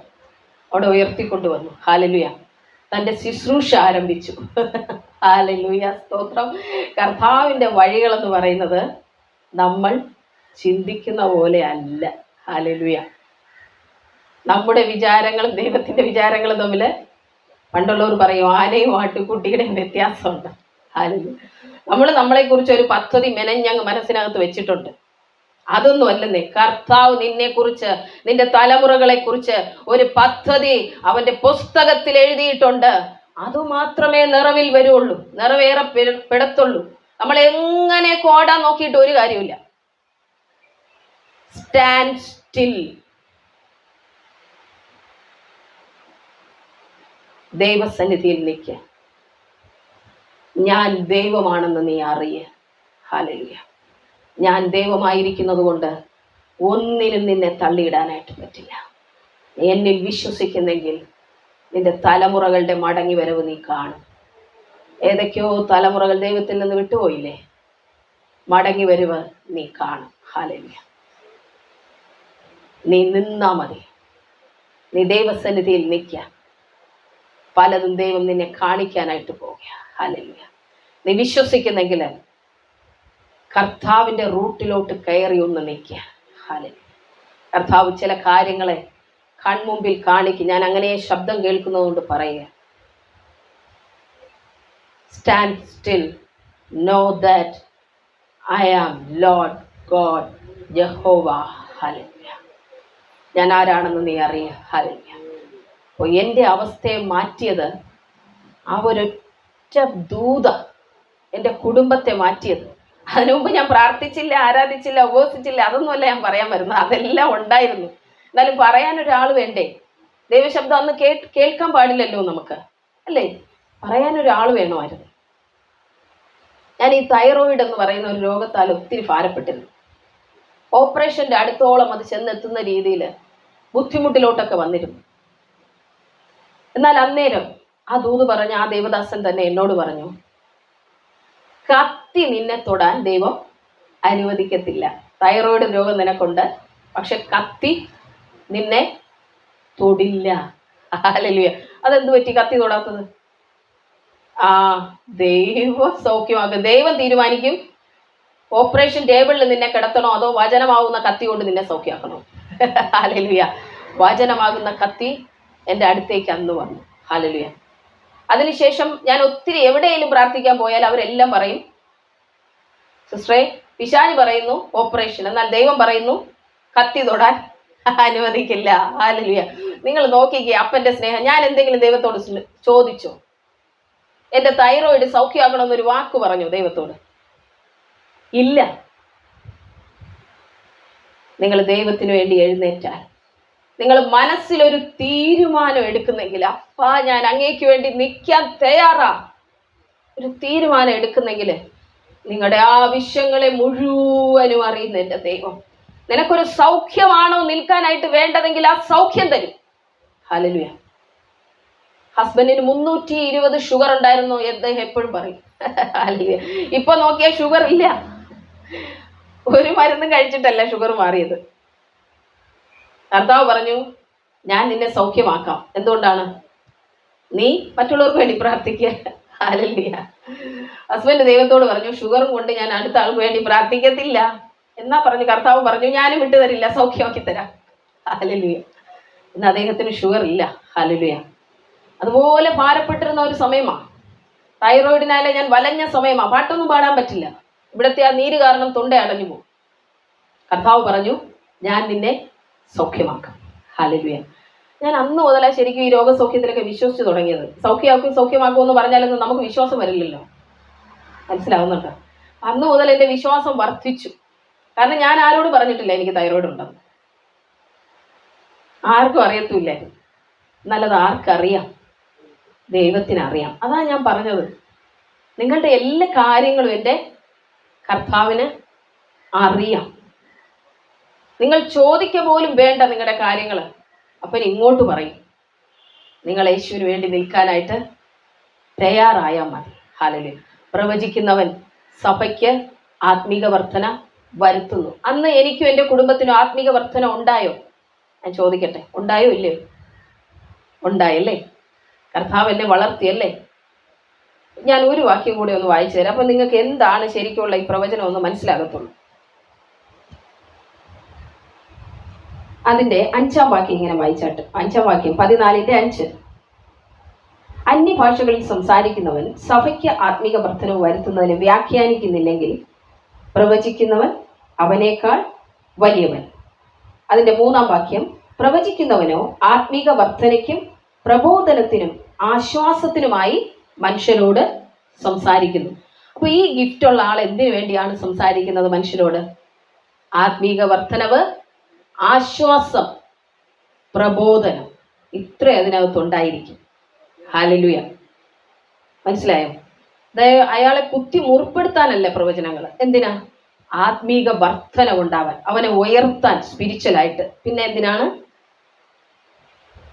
അവിടെ ഉയർത്തിക്കൊണ്ടുവന്നു. ഹല്ലേലൂയ. തൻ്റെ ശുശ്രൂഷ ആരംഭിച്ചു. ഹല്ലേലൂയ. സ്തോത്രം. കർത്താവിൻ്റെ വഴികളെന്ന് പറയുന്നത് നമ്മൾ ചിന്തിക്കുന്ന പോലെ അല്ല. ഹല്ലേലൂയ. നമ്മുടെ വിചാരങ്ങളും ദൈവത്തിൻ്റെ വിചാരങ്ങളും തമ്മിൽ പണ്ടുള്ളവർ പറയും ആനയും ആട്ടുകുട്ടിയുടെയും വ്യത്യാസമുണ്ട്. ഹല്ലേലൂയ. നമ്മൾ നമ്മളെക്കുറിച്ച് ഒരു പദ്ധതി മെനഞ്ഞങ്ങ് മനസ്സിനകത്ത് വെച്ചിട്ടുണ്ട്. അതൊന്നും അല്ലെന്നേ. കർത്താവ് നിന്നെക്കുറിച്ച്, നിന്റെ തലമുറകളെ കുറിച്ച് ഒരു പദ്ധതി അവന്റെ പുസ്തകത്തിൽ എഴുതിയിട്ടുണ്ട്. അതുമാത്രമേ നിറവിൽ വരുള്ളൂ, നിറവേറപ്പെടത്തുള്ളൂ. നമ്മൾ എങ്ങനെ കോടാൻ നോക്കിയിട്ട് ഒരു കാര്യമില്ല. Stand still. ദൈവസന്നിധിയിൽ നിൽക്കുക. ഞാൻ ദൈവമാണെന്ന് നീ അറിയ. ഹല്ലേലൂയ. ഞാൻ ദൈവമായിരിക്കുന്നത് കൊണ്ട് ഒന്നിനും നിന്നെ തള്ളിയിടാനായിട്ട് പറ്റില്ല. എന്നിൽ വിശ്വസിക്കുന്നെങ്കിൽ നിന്റെ തലമുറകളുടെ മടങ്ങി വരവ് നീ കാണും. ഏതൊക്കെയോ തലമുറകൾ ദൈവത്തിൽ നിന്ന് വിട്ടുപോയില്ലേ? മടങ്ങി വരവ് നീ കാണും. ഹല്ലേലൂയ. നീ നിന്നാ മതി. നീ ദൈവസന്നിധിയിൽ നിൽക്കുക. പലതും ദൈവം നിന്നെ കാണിക്കാനായിട്ട് പോവുക. ഹല്ലേലൂയ. നീ വിശ്വസിക്കുന്നെങ്കിൽ കർത്താവിൻ്റെ റൂട്ടിലോട്ട് കയറി ഒന്ന് നിൽക്കുക. ഹല്ലേലൂയ. കർത്താവ് ചില കാര്യങ്ങളെ കൺമുമ്പിൽ കാണിക്കും. ഞാൻ അങ്ങനെ ശബ്ദം കേൾക്കുന്നതുകൊണ്ട് പറയുക. Stand still, no that I am lord god യഹോവ. ഹല്ലേലൂയ. ഞാൻ ആരാണെന്ന് നീ അറിയുക. ഹല്ലേലൂയ. അപ്പോൾ എൻ്റെ അവസ്ഥയെ മാറ്റിയത് ആ ഒരൊറ്റ ഒരൊറ്റ ദൂത എൻ്റെ കുടുംബത്തെ മാറ്റിയത്. അതിനു മുമ്പ് ഞാൻ പ്രാർത്ഥിച്ചില്ല, ആരാധിച്ചില്ല, ഉപവസിച്ചില്ല, അതൊന്നുമല്ല ഞാൻ പറയാൻ വരുന്നത്. അതെല്ലാം ഉണ്ടായിരുന്നു. എന്നാലും പറയാനൊരാൾ വേണ്ടേ? ദൈവശബ്ദം അന്ന് കേൾക്കാൻ പാടില്ലല്ലോ നമുക്ക്, അല്ലേ? പറയാനൊരാൾ വേണമായിരുന്നു. ഞാൻ ഈ തൈറോയിഡ് എന്ന് പറയുന്ന ഒരു രോഗത്താൽ ഒത്തിരി ഭാരപ്പെട്ടിരുന്നു. ഓപ്പറേഷൻ്റെ അടുത്തോളം അത് ചെന്നെത്തുന്ന രീതിയിൽ ബുദ്ധിമുട്ടിലോട്ടൊക്കെ വന്നിരുന്നു. എന്നാൽ അന്നേരം ആ ദൂത് പറഞ്ഞ ആ ദേവദാസൻ തന്നെ എന്നോട് പറഞ്ഞു, കത്തി നിന്നെ തൊടാൻ ദൈവം അനുവദിക്കത്തില്ല. തൈറോയിഡ് രോഗം നിനക്കുണ്ട്, പക്ഷെ കത്തി നിന്നെ തൊടില്ല. ഹല്ലേലൂയ. അതെന്ത് പറ്റി കത്തി തൊടാത്തത്? ദൈവം സൗഖ്യമാക്കും. ദൈവം തീരുമാനിക്കും ഓപ്പറേഷൻ ടേബിളിൽ നിന്നെ കിടത്തണോ അതോ വചനമാകുന്ന കത്തി കൊണ്ട് നിന്നെ സൗഖ്യമാക്കണോ. ഹല്ലേലൂയ. വചനമാകുന്ന കത്തി എൻ്റെ അടുത്തേക്ക് അന്ന് വന്നു. ഹല്ലേലൂയ. അതിനുശേഷം ഞാൻ ഒത്തിരി എവിടെയെങ്കിലും പ്രാർത്ഥിക്കാൻ പോയാൽ അവരെല്ലാം പറയും, സിസ്റ്ററെ പിശാച് പറയുന്നു ഓപ്പറേഷൻ, എന്നാൽ ദൈവം പറയുന്നു കത്തി തൊടാൻ അനുവദിക്കില്ല. ഹല്ലേലൂയ. നിങ്ങൾ നോക്കിക്കേ അപ്പൻ്റെ സ്നേഹം. ഞാൻ എന്തെങ്കിലും ദൈവത്തോട് ചോദിച്ചോ? എൻ്റെ തൈറോയിഡ് സൗഖ്യമാക്കണമെന്നൊരു വാക്ക് പറഞ്ഞു ദൈവത്തോട്? ഇല്ല. നിങ്ങൾ ദൈവത്തിന് വേണ്ടി എഴുന്നേറ്റാൽ, നിങ്ങൾ മനസ്സിലൊരു തീരുമാനം എടുക്കുന്നെങ്കിൽ, അപ്പാ ഞാൻ അങ്ങേക്ക് വേണ്ടി നിൽക്കാൻ തയ്യാറാ, ഒരു തീരുമാനം എടുക്കുന്നെങ്കിൽ, നിങ്ങളുടെ ആവശ്യങ്ങളെ മുഴുവനും അറിയുന്ന എൻ്റെ ദൈവം നിനക്കൊരു സൗഖ്യമാണോ നിൽക്കാനായിട്ട് വേണ്ടതെങ്കിൽ ആ സൗഖ്യം തരും. ഹല്ലേലൂയ. ഹസ്ബൻഡിന് 320 ഷുഗർ ഉണ്ടായിരുന്നു അദ്ദേഹം എപ്പോഴും പറയും. ഹല്ലേലൂയ. ഇപ്പൊ നോക്കിയാൽ ഷുഗർ ഇല്ല. ഒരു മരുന്നും കഴിച്ചിട്ടല്ല ഷുഗർ മാറിയത്. കർത്താവ് പറഞ്ഞു, ഞാൻ നിന്നെ സൗഖ്യമാക്കാം. എന്തുകൊണ്ടാണ്? നീ മറ്റുള്ളവർക്ക് വേണ്ടി പ്രാർത്ഥിക്കുക. ഹല്ലേലൂയ. ഹസ്ബൻഡ് ദൈവത്തോട് പറഞ്ഞു, ഷുഗറും കൊണ്ട് ഞാൻ അടുത്ത ആൾക്ക് വേണ്ടി പ്രാർത്ഥിക്കത്തില്ല എന്നാ പറഞ്ഞു. കർത്താവ് പറഞ്ഞു, ഞാനും വിട്ടുതരില്ല, സൗഖ്യമാക്കി തരാം. ഹല്ലേലൂയ. ഇന്ന് അദ്ദേഹത്തിന് ഷുഗർ ഇല്ല. ഹല്ലേലൂയ. അതുപോലെ ഭാരപ്പെട്ടിരുന്ന ഒരു സമയമാണ്. തൈറോയിഡിനാലെ ഞാൻ വലഞ്ഞ സമയമാണ്. പാട്ടൊന്നും പാടാൻ പറ്റില്ല. ഇവിടുത്തെ ആ നീര് കാരണം തൊണ്ട അടഞ്ഞു പോകും. കർത്താവ് പറഞ്ഞു, ഞാൻ നിന്നെ സൗഖ്യമാക്കാം. ഹല്ലേലൂയ. ഞാൻ അന്ന് മുതലാ ശരിക്കും ഈ രോഗസൗഖ്യത്തിലൊക്കെ വിശ്വസിച്ച് തുടങ്ങിയത്. സൗഖ്യമാക്കും എന്ന് പറഞ്ഞാലൊന്നും നമുക്ക് വിശ്വാസം വരില്ലല്ലോ. മനസ്സിലാവുന്നുണ്ടോ? അന്ന് മുതൽ എൻ്റെ വിശ്വാസം വർദ്ധിച്ചു. കാരണം ഞാൻ ആരോട് പറഞ്ഞിട്ടില്ല എനിക്ക് തൈറോയിഡ് ഉണ്ടെന്ന്. ആർക്കും അറിയത്തുമില്ലായിരുന്നു. നല്ലത് ആർക്കറിയാം? ദൈവത്തിനറിയാം. അതാ ഞാൻ പറഞ്ഞത്, നിങ്ങളുടെ എല്ലാ കാര്യങ്ങളും എൻ്റെ കർത്താവിന് അറിയാം. നിങ്ങൾ ചോദിക്ക പോലും വേണ്ട നിങ്ങളുടെ കാര്യങ്ങൾ. അപ്പം ഇങ്ങോട്ട് പറയും. നിങ്ങൾ യേശുവിന് വേണ്ടി നിൽക്കാനായിട്ട് തയ്യാറായാൽ മതി. ഹല്ലേലൂയ. പ്രവചിക്കുന്നവൻ സഭയ്ക്ക് ആത്മീക വർധന വരുത്തുന്നു. അന്ന് എനിക്കും എൻ്റെ കുടുംബത്തിനും ആത്മീക വർധന ഉണ്ടായോ? ഞാൻ ചോദിക്കട്ടെ, ഉണ്ടായോ ഇല്ലയോ? ഉണ്ടായല്ലേ? കർത്താവ് എന്നെ വളർത്തിയല്ലേ? ഞാൻ ഒരു വാക്യം കൂടി ഒന്ന് വായിച്ചു തരാം. അപ്പം നിങ്ങൾക്ക് എന്താണ് ശരിക്കുള്ള ഈ പ്രവചനം ഒന്ന് മനസ്സിലാകത്തുള്ളൂ. അതിൻ്റെ 5-ാം വാക്യം ഇങ്ങനെ വായിച്ചാട്ട്. 5-ാം വാക്യം 14:5. അന്യഭാഷകളിൽ സംസാരിക്കുന്നവൻ സഭയ്ക്ക് ആത്മീക വർധനവ് വരുത്തുന്നതിന് വ്യാഖ്യാനിക്കുന്നില്ലെങ്കിൽ പ്രവചിക്കുന്നവൻ അവനേക്കാൾ വലിയവൻ. അതിൻ്റെ 3-ാം വാക്യം, പ്രവചിക്കുന്നവനോ ആത്മീക വർധനയ്ക്കും പ്രബോധനത്തിനും ആശ്വാസത്തിനുമായി മനുഷ്യരോട് സംസാരിക്കുന്നു. അപ്പോൾ ഈ ഗിഫ്റ്റുള്ള ആൾ എന്തിനു വേണ്ടിയാണ് സംസാരിക്കുന്നത് മനുഷ്യരോട്? ആത്മീക വർധനവ്, ആശ്വാസം, പ്രബോധനം, ഇത്ര അതിനകത്തുണ്ടായിരിക്കും. ഹല്ലേലൂയ. മനസ്സിലായോ? അതായത് അയാളെ കുത്തി മുറിപ്പെടുത്താനല്ല പ്രവചനങ്ങൾ. എന്തിനാ? ആത്മീക വർധന ഉണ്ടാവാൻ, അവനെ ഉയർത്താൻ സ്പിരിച്വലായിട്ട്. പിന്നെ എന്തിനാണ്?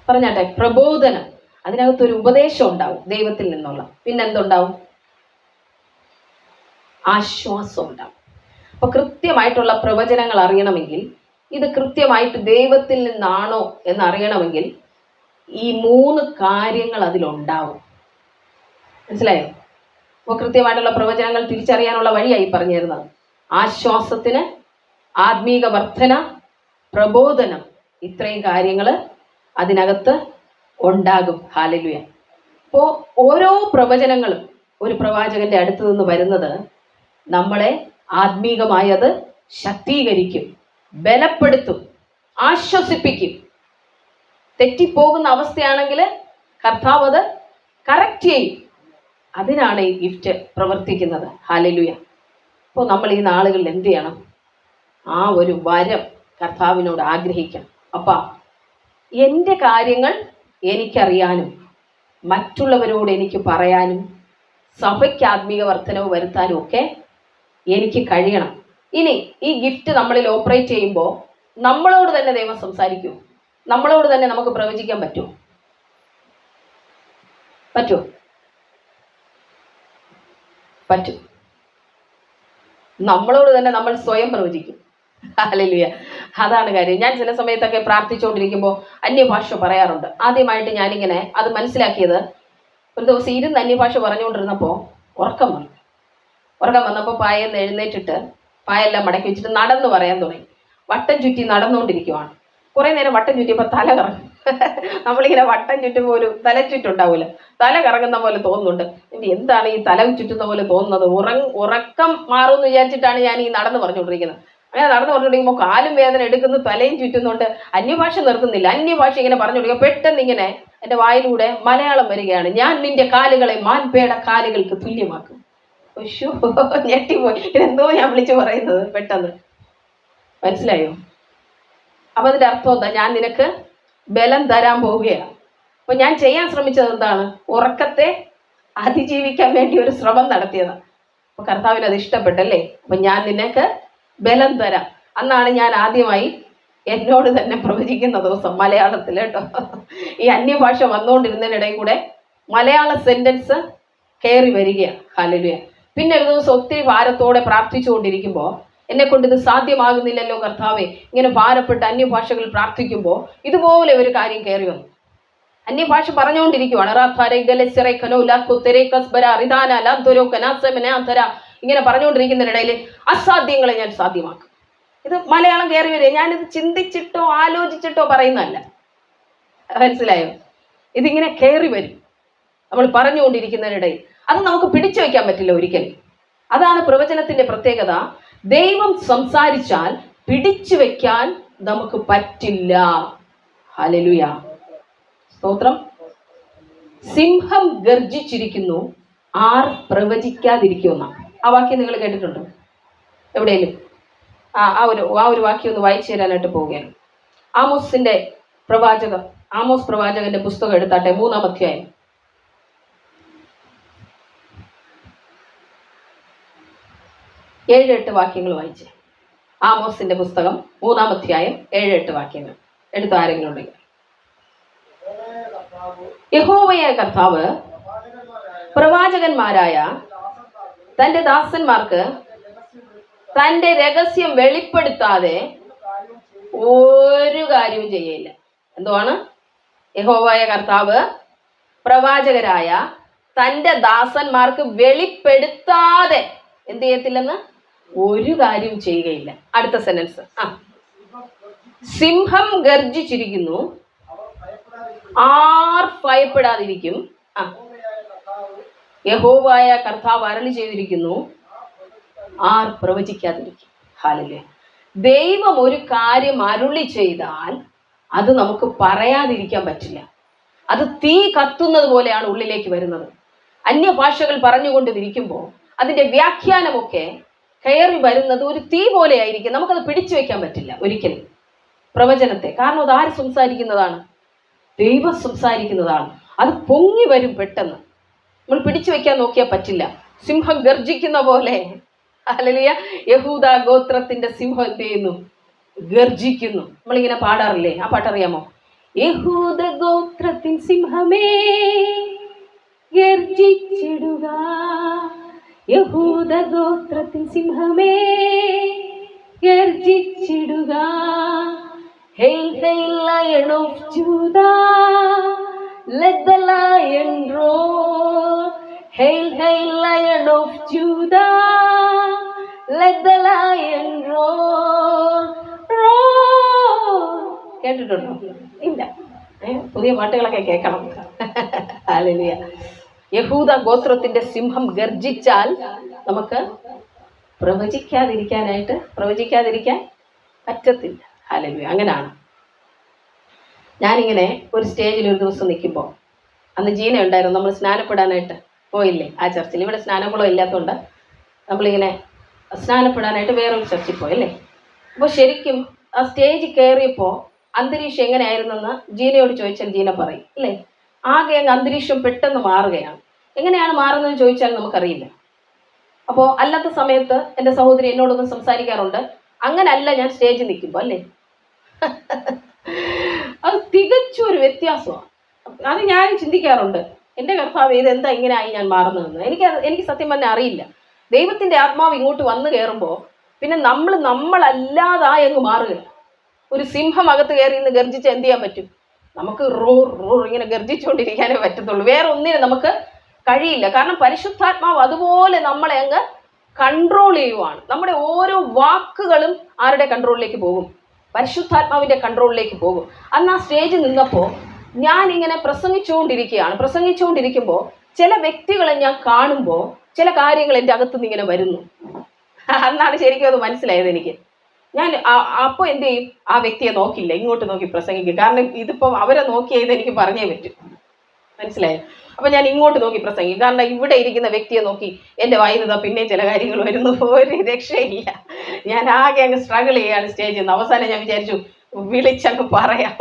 പറഞ്ഞാട്ടെ, പ്രബോധനം. അതിനകത്തൊരു ഉപദേശം ഉണ്ടാവും ദൈവത്തിൽ നിന്നുള്ള. പിന്നെന്തുണ്ടാവും? ആശ്വാസം ഉണ്ടാവും. അപ്പൊ കൃത്യമായിട്ടുള്ള പ്രവചനങ്ങൾ അറിയണമെങ്കിൽ, ഇത് കൃത്യമായിട്ട് ദൈവത്തിൽ നിന്നാണോ എന്നറിയണമെങ്കിൽ ഈ 3 കാര്യങ്ങൾ അതിലുണ്ടാവും. മനസ്സിലായോ? അപ്പോൾ കൃത്യമായിട്ടുള്ള പ്രവചനങ്ങൾ തിരിച്ചറിയാനുള്ള വഴിയായി പറഞ്ഞു തരുന്നത്. ആശ്വാസത്തിന്, ആത്മീക വർധന, പ്രബോധനം, ഇത്രയും കാര്യങ്ങൾ അതിനകത്ത് ഉണ്ടാകും. ഹല്ലേലൂയ. അപ്പോൾ ഓരോ പ്രവചനങ്ങളും ഒരു പ്രവാചകന്റെ അടുത്ത് നിന്ന് വരുന്നത് നമ്മളെ ആത്മീകമായി അത് ശക്തീകരിക്കും, ബലപ്പെടുത്തും, ആശ്വസിപ്പിക്കും. തെറ്റിപ്പോകുന്ന അവസ്ഥയാണെങ്കിൽ കർത്താവ് അത് കറക്റ്റ് ചെയ്യും. അതിനാണ് ഈ ഗിഫ്റ്റ് പ്രവർത്തിക്കുന്നത്. ഹല്ലേലൂയ. അപ്പോൾ നമ്മൾ ഈ നാളുകളിൽ എന്ത് ചെയ്യണം? ആ ഒരു വരം കർത്താവിനോട് ആഗ്രഹിക്കണം. അപ്പാ, എൻ്റെ കാര്യങ്ങൾ എനിക്കറിയാനും മറ്റുള്ളവരോട് എനിക്ക് പറയാനും സഭയ്ക്ക് ആത്മീയ വർധനവ് വരുത്താനും ഒക്കെ എനിക്ക് കഴിയണം. ഇനി ഈ ഗിഫ്റ്റ് നമ്മളിൽ ഓപ്പറേറ്റ് ചെയ്യുമ്പോൾ നമ്മളോട് തന്നെ ദൈവം സംസാരിക്കുമോ? നമ്മളോട് തന്നെ നമുക്ക് പ്രവചിക്കാൻ പറ്റുമോ? പറ്റും. നമ്മളോട് തന്നെ നമ്മൾ സ്വയം പ്രവചിക്കും. ഹല്ലേലൂയ. അതാണ് കാര്യം. ഞാൻ ചില സമയത്തൊക്കെ പ്രാർത്ഥിച്ചുകൊണ്ടിരിക്കുമ്പോൾ അന്യഭാഷ പറയാറുണ്ട്. ആദ്യമായിട്ട് ഞാനിങ്ങനെ അത് മനസ്സിലാക്കിയത്, ഒരു ദിവസം ഇരുന്ന് അന്യഭാഷ പറഞ്ഞുകൊണ്ടിരുന്നപ്പോൾ ഉറക്കം വന്നപ്പോൾ പായെന്ന് എഴുന്നേറ്റിട്ട് പായെല്ലാം മടക്കി വെച്ചിട്ട് നടന്ന് പറയാൻ തുടങ്ങി. വട്ടം ചുറ്റി നടന്നുകൊണ്ടിരിക്കുവാണ്. കുറേ നേരം വട്ടം ചുറ്റിയപ്പോൾ തല കറങ്ങും. നമ്മളിങ്ങനെ വട്ടം ചുറ്റുമ്പോൾ ഒരു തലച്ചുറ്റുണ്ടാവില്ല, തല കറങ്ങുന്ന പോലെ തോന്നുന്നുണ്ട്. എന്താണ് ഈ തല ചുറ്റുന്ന പോലെ തോന്നുന്നത്? ഉറക്കം മാറുമെന്ന് വിചാരിച്ചിട്ടാണ് ഞാൻ ഈ നടന്ന് പറഞ്ഞുകൊണ്ടിരിക്കുന്നത്. അങ്ങനെ നടന്നു പറഞ്ഞുകൊണ്ടിരിക്കുമ്പോൾ കാലും വേദന എടുക്കുന്നു, തലയും ചുറ്റുന്നുണ്ട്. അന്യഭാഷ നിർത്തുന്നില്ല. അന്യഭാഷ ഇങ്ങനെ പറഞ്ഞുകൊണ്ടിരിക്കുക. പെട്ടെന്ന് ഇങ്ങനെ എൻ്റെ വായിലൂടെ മലയാളം വരികയാണ്. ഞാൻ നിന്റെ കാലുകളെ മാൻപേട കാലുകൾക്ക് തുല്യമാക്കും. ഞെട്ടിപ്പോയി. ഇതെന്തോ ഞാൻ വിളിച്ചു പറയുന്നത് പെട്ടെന്ന്. മനസ്സിലായോ? അപ്പൊ അതിന്റെ അർത്ഥം എന്താ? ഞാൻ നിനക്ക് ബലം തരാൻ പോവുകയാണ്. അപ്പൊ ഞാൻ ചെയ്യാൻ ശ്രമിച്ചത് എന്താണ്? ഉറക്കത്തെ അതിജീവിക്കാൻ വേണ്ടി ഒരു ശ്രമം നടത്തിയതാണ്. അപ്പൊ കർത്താവിന് അത് ഇഷ്ടപ്പെട്ടല്ലേ? അപ്പൊ ഞാൻ നിനക്ക് ബലം തരാം. അന്നാണ് ഞാൻ ആദ്യമായി എന്നോട് തന്നെ പ്രവചിക്കുന്ന ദിവസം, മലയാളത്തിൽ കേട്ടോ. ഈ അന്യഭാഷ വന്നുകൊണ്ടിരുന്നതിനിടയിൽ കൂടെ മലയാള സെന്റൻസ് കയറി വരികയാണ്. ഹല്ലേലൂയ. പിന്നെ ഒരു ദിവസം ഒത്തിരി ഭാരത്തോടെ പ്രാർത്ഥിച്ചുകൊണ്ടിരിക്കുമ്പോൾ, എന്നെ കൊണ്ട് ഇത് സാധ്യമാകുന്നില്ലല്ലോ കർത്താവേ, ഇങ്ങനെ ഭാരപ്പെട്ട് അന്യഭാഷകൾ പ്രാർത്ഥിക്കുമ്പോൾ ഇതുപോലെ ഒരു കാര്യം കയറി വന്നു. അന്യഭാഷ പറഞ്ഞുകൊണ്ടിരിക്കുവാണ്. ഇങ്ങനെ പറഞ്ഞുകൊണ്ടിരിക്കുന്നതിനിടയിൽ അസാധ്യങ്ങളെ ഞാൻ സാധ്യമാക്കും. ഇത് മലയാളം കയറി വരിക. ഞാനിത് ചിന്തിച്ചിട്ടോ ആലോചിച്ചിട്ടോ പറയുന്നതല്ല. മനസ്സിലായോ? ഇതിങ്ങനെ കയറി വരും നമ്മൾ പറഞ്ഞുകൊണ്ടിരിക്കുന്നതിനിടയിൽ. അത് നമുക്ക് പിടിച്ചു വയ്ക്കാൻ പറ്റില്ല ഒരിക്കലും. അതാണ് പ്രവചനത്തിന്റെ പ്രത്യേകത. ദൈവം സംസാരിച്ചാൽ പിടിച്ചു വെക്കാൻ നമുക്ക് പറ്റില്ല. ഹല്ലേലൂയ. സ്തോത്രം. സിംഹം ഗർജിച്ചിരിക്കുന്നു, ആർ പ്രവചിക്കാതിരിക്കുമെന്ന ആ വാക്യം നിങ്ങൾ കേട്ടിട്ടുണ്ടോ എവിടെയെങ്കിലും? ആ ഒരു വാക്യം ഒന്ന് വായിച്ചു തരാനായിട്ട് പോവുകയാണ്. ആമോസ് പ്രവാചകന്റെ പുസ്തകം എടുത്താട്ടെ, 3-ാം അധ്യായം. ഏഴ് എട്ട് വാക്യങ്ങൾ വായിച്ചേ. ആമോസിന്റെ പുസ്തകം 3-ാം അധ്യായം 7-8 വാക്യങ്ങൾ എടുത്ത ആരെങ്കിലും ഉണ്ടെങ്കിൽ. യഹോവയായ കർത്താവ് പ്രവാചകന്മാരായ തന്റെ ദാസന്മാർക്ക് തന്റെ രഹസ്യം വെളിപ്പെടുത്താതെ ഒരു കാര്യവും ചെയ്യില്ല. എന്തുവാണ്? യഹോവയായ കർത്താവ് പ്രവാചകരായ തന്റെ ദാസന്മാർക്ക് വെളിപ്പെടുത്താതെ എന്ത് ചെയ്യത്തില്ലെന്ന്? ഒരു കാര്യം ചെയ്യുകയില്ല. അടുത്ത സെന്റൻസ്. സിംഹം ഗർജിച്ചിരിക്കുന്നു, ആർ ഭയപ്പെടാതിരിക്കും. യഹോവയായ കർത്താവ് അരുളി ചെയ്തിരിക്കുന്നു, ആർ പ്രവചിക്കാതിരിക്കും. ഹല്ലേലൂയ. ദൈവം ഒരു കാര്യം അരുളി ചെയ്താൽ അത് നമുക്ക് പറയാതിരിക്കാൻ പറ്റില്ല. അത് തീ കത്തുന്നത് പോലെയാണ് ഉള്ളിലേക്ക് വരുന്നത്. അന്യഭാഷകൾ പറഞ്ഞുകൊണ്ടിരിക്കുമ്പോൾ അതിന്റെ വ്യാഖ്യാനമൊക്കെ കയറി വരുന്നത് ഒരു തീ പോലെ ആയിരിക്കും. നമുക്കത് പിടിച്ചു വെക്കാൻ പറ്റില്ല ഒരിക്കലും പ്രവചനത്തെ. കാരണം അത് ആര് സംസാരിക്കുന്നതാണ്? ദൈവം സംസാരിക്കുന്നതാണ്. അത് പൊങ്ങി വരും പെട്ടെന്ന്. നമ്മൾ പിടിച്ചു വെക്കാൻ നോക്കിയാൽ പറ്റില്ല. സിംഹം ഗർജിക്കുന്ന പോലെ. ഹല്ലേലൂയ. യഹൂദ ഗോത്രത്തിന്റെ സിംഹം എന്ത് ചെയ്യുന്നു? ഗർജിക്കുന്നു. നമ്മളിങ്ങനെ പാടാറില്ലേ? ആ പാട്ടറിയാമോ? യഹൂദ ഗോത്രത്തിൻ സിംഹമേ ഗർജിച്ചിടുക, യഹൂദ ഗോത്രത്തിൻ സിംഹമേ ഗർജിച്ചിടുക. Hail, hail, Lion of Judah, let the lion roar. Hail, hail, Lion of Judah, let the lion roar. Roar. കേട്ടിട്ടുണ്ടോ? ഇല്ല. പുതിയ പാട്ടുകളൊക്കെ കേൾക്കണം. ഹല്ലേലൂയ. യഹൂദ ഗോത്രത്തിന്റെ സിംഹം ഗർജിച്ചാൽ നമുക്ക് പ്രവചിക്കാതിരിക്കാൻ പറ്റത്തില്ല. ഹല്ലേലൂയ. അങ്ങനെയാണ്. ഞാനിങ്ങനെ ഒരു സ്റ്റേജിൽ ഒരു ദിവസം നിൽക്കുമ്പോൾ, അന്ന് ജീന ഉണ്ടായിരുന്നു, നമ്മൾ സ്നാനപ്പെടാനായിട്ട് പോയില്ലേ ആ ചർച്ചിൽ? ഇവിടെ സ്നാനക്കുളം ഇല്ലാത്തതുകൊണ്ട് നമ്മളിങ്ങനെ സ്നാനപ്പെടാനായിട്ട് വേറൊരു ചർച്ചിൽ പോയല്ലേ. അപ്പോൾ ശരിക്കും ആ സ്റ്റേജിൽ കയറിയപ്പോൾ അന്തരീക്ഷം എങ്ങനെയായിരുന്നെന്ന് ജീനയോട് ചോദിച്ചാൽ ജീന പറയും അല്ലേ. ആകെ അങ്ങ് അന്തരീക്ഷം പെട്ടെന്ന് മാറുകയാണ്. എങ്ങനെയാണ് മാറുന്നതെന്ന് ചോദിച്ചാൽ നമുക്കറിയില്ല. അപ്പോൾ അല്ലാത്ത സമയത്ത് എൻ്റെ സഹോദരി എന്നോടൊന്ന് സംസാരിക്കാറുണ്ട്, അങ്ങനല്ല ഞാൻ സ്റ്റേജിൽ നിൽക്കുമ്പോൾ അല്ലേ. അത് തികച്ചും ഒരു വ്യത്യാസമാണ്. അത് ഞാൻ ചിന്തിക്കാറുണ്ട്, എൻ്റെ കർത്താവ് ഇതെന്താ ഇങ്ങനെ ആയി ഞാൻ മാറുന്നതെന്ന്. എനിക്ക് സത്യം പറഞ്ഞാൽ അറിയില്ല. ദൈവത്തിൻ്റെ ആത്മാവ് ഇങ്ങോട്ട് വന്നു കയറുമ്പോൾ പിന്നെ നമ്മളല്ലാതായി അങ്ങ് മാറുക. ഒരു സിംഹം അകത്ത് കയറി ഇന്ന് ഗർജിച്ച് എന്ത് ചെയ്യാൻ പറ്റും? നമുക്ക് റോ ഇങ്ങനെ ഗർജിച്ചുകൊണ്ടിരിക്കാനേ പറ്റത്തുള്ളൂ. വേറെ ഒന്നിനും നമുക്ക് കഴിയില്ല. കാരണം പരിശുദ്ധാത്മാവ് അതുപോലെ നമ്മളെ അങ്ങ് കൺട്രോൾ ചെയ്യുവാണ്. നമ്മുടെ ഓരോ വാക്കുകളും ആരുടെ കൺട്രോളിലേക്ക് പോകും? പരിശുദ്ധാത്മാവിൻ്റെ കൺട്രോളിലേക്ക് പോകും. അന്ന് ആ സ്റ്റേജിൽ നിന്നപ്പോൾ ഞാനിങ്ങനെ പ്രസംഗിച്ചുകൊണ്ടിരിക്കുമ്പോൾ ചില വ്യക്തികളെ ഞാൻ കാണുമ്പോൾ ചില കാര്യങ്ങൾ എൻ്റെ അകത്തുനിന്ന് ഇങ്ങനെ വരുന്നു. അന്നാണ് ശരിക്കും അത് മനസ്സിലായത് എനിക്ക്. ഞാൻ അപ്പോൾ എന്ത് ചെയ്യും? ആ വ്യക്തിയെ നോക്കില്ല, ഇങ്ങോട്ട് നോക്കി പ്രസംഗിക്കും. കാരണം ഇതിപ്പം അവരെ നോക്കിയത് എനിക്ക് പറഞ്ഞേ പറ്റും. മനസ്സിലായോ? അപ്പം ഞാൻ ഇങ്ങോട്ട് നോക്കി പ്രസംഗിക്കും. കാരണം ഇവിടെ ഇരിക്കുന്ന വ്യക്തിയെ നോക്കി എൻ്റെ വായിന്നതാ പിന്നെയും ചില കാര്യങ്ങൾ വരുന്നു. ഒരു രക്ഷയില്ല. ഞാൻ ആകെ അങ്ങ് സ്ട്രഗിൾ ചെയ്യാണ് സ്റ്റേജിൽ നിന്ന്. അവസാനം ഞാൻ വിചാരിച്ചു വിളിച്ചങ്ങ് പറയാം.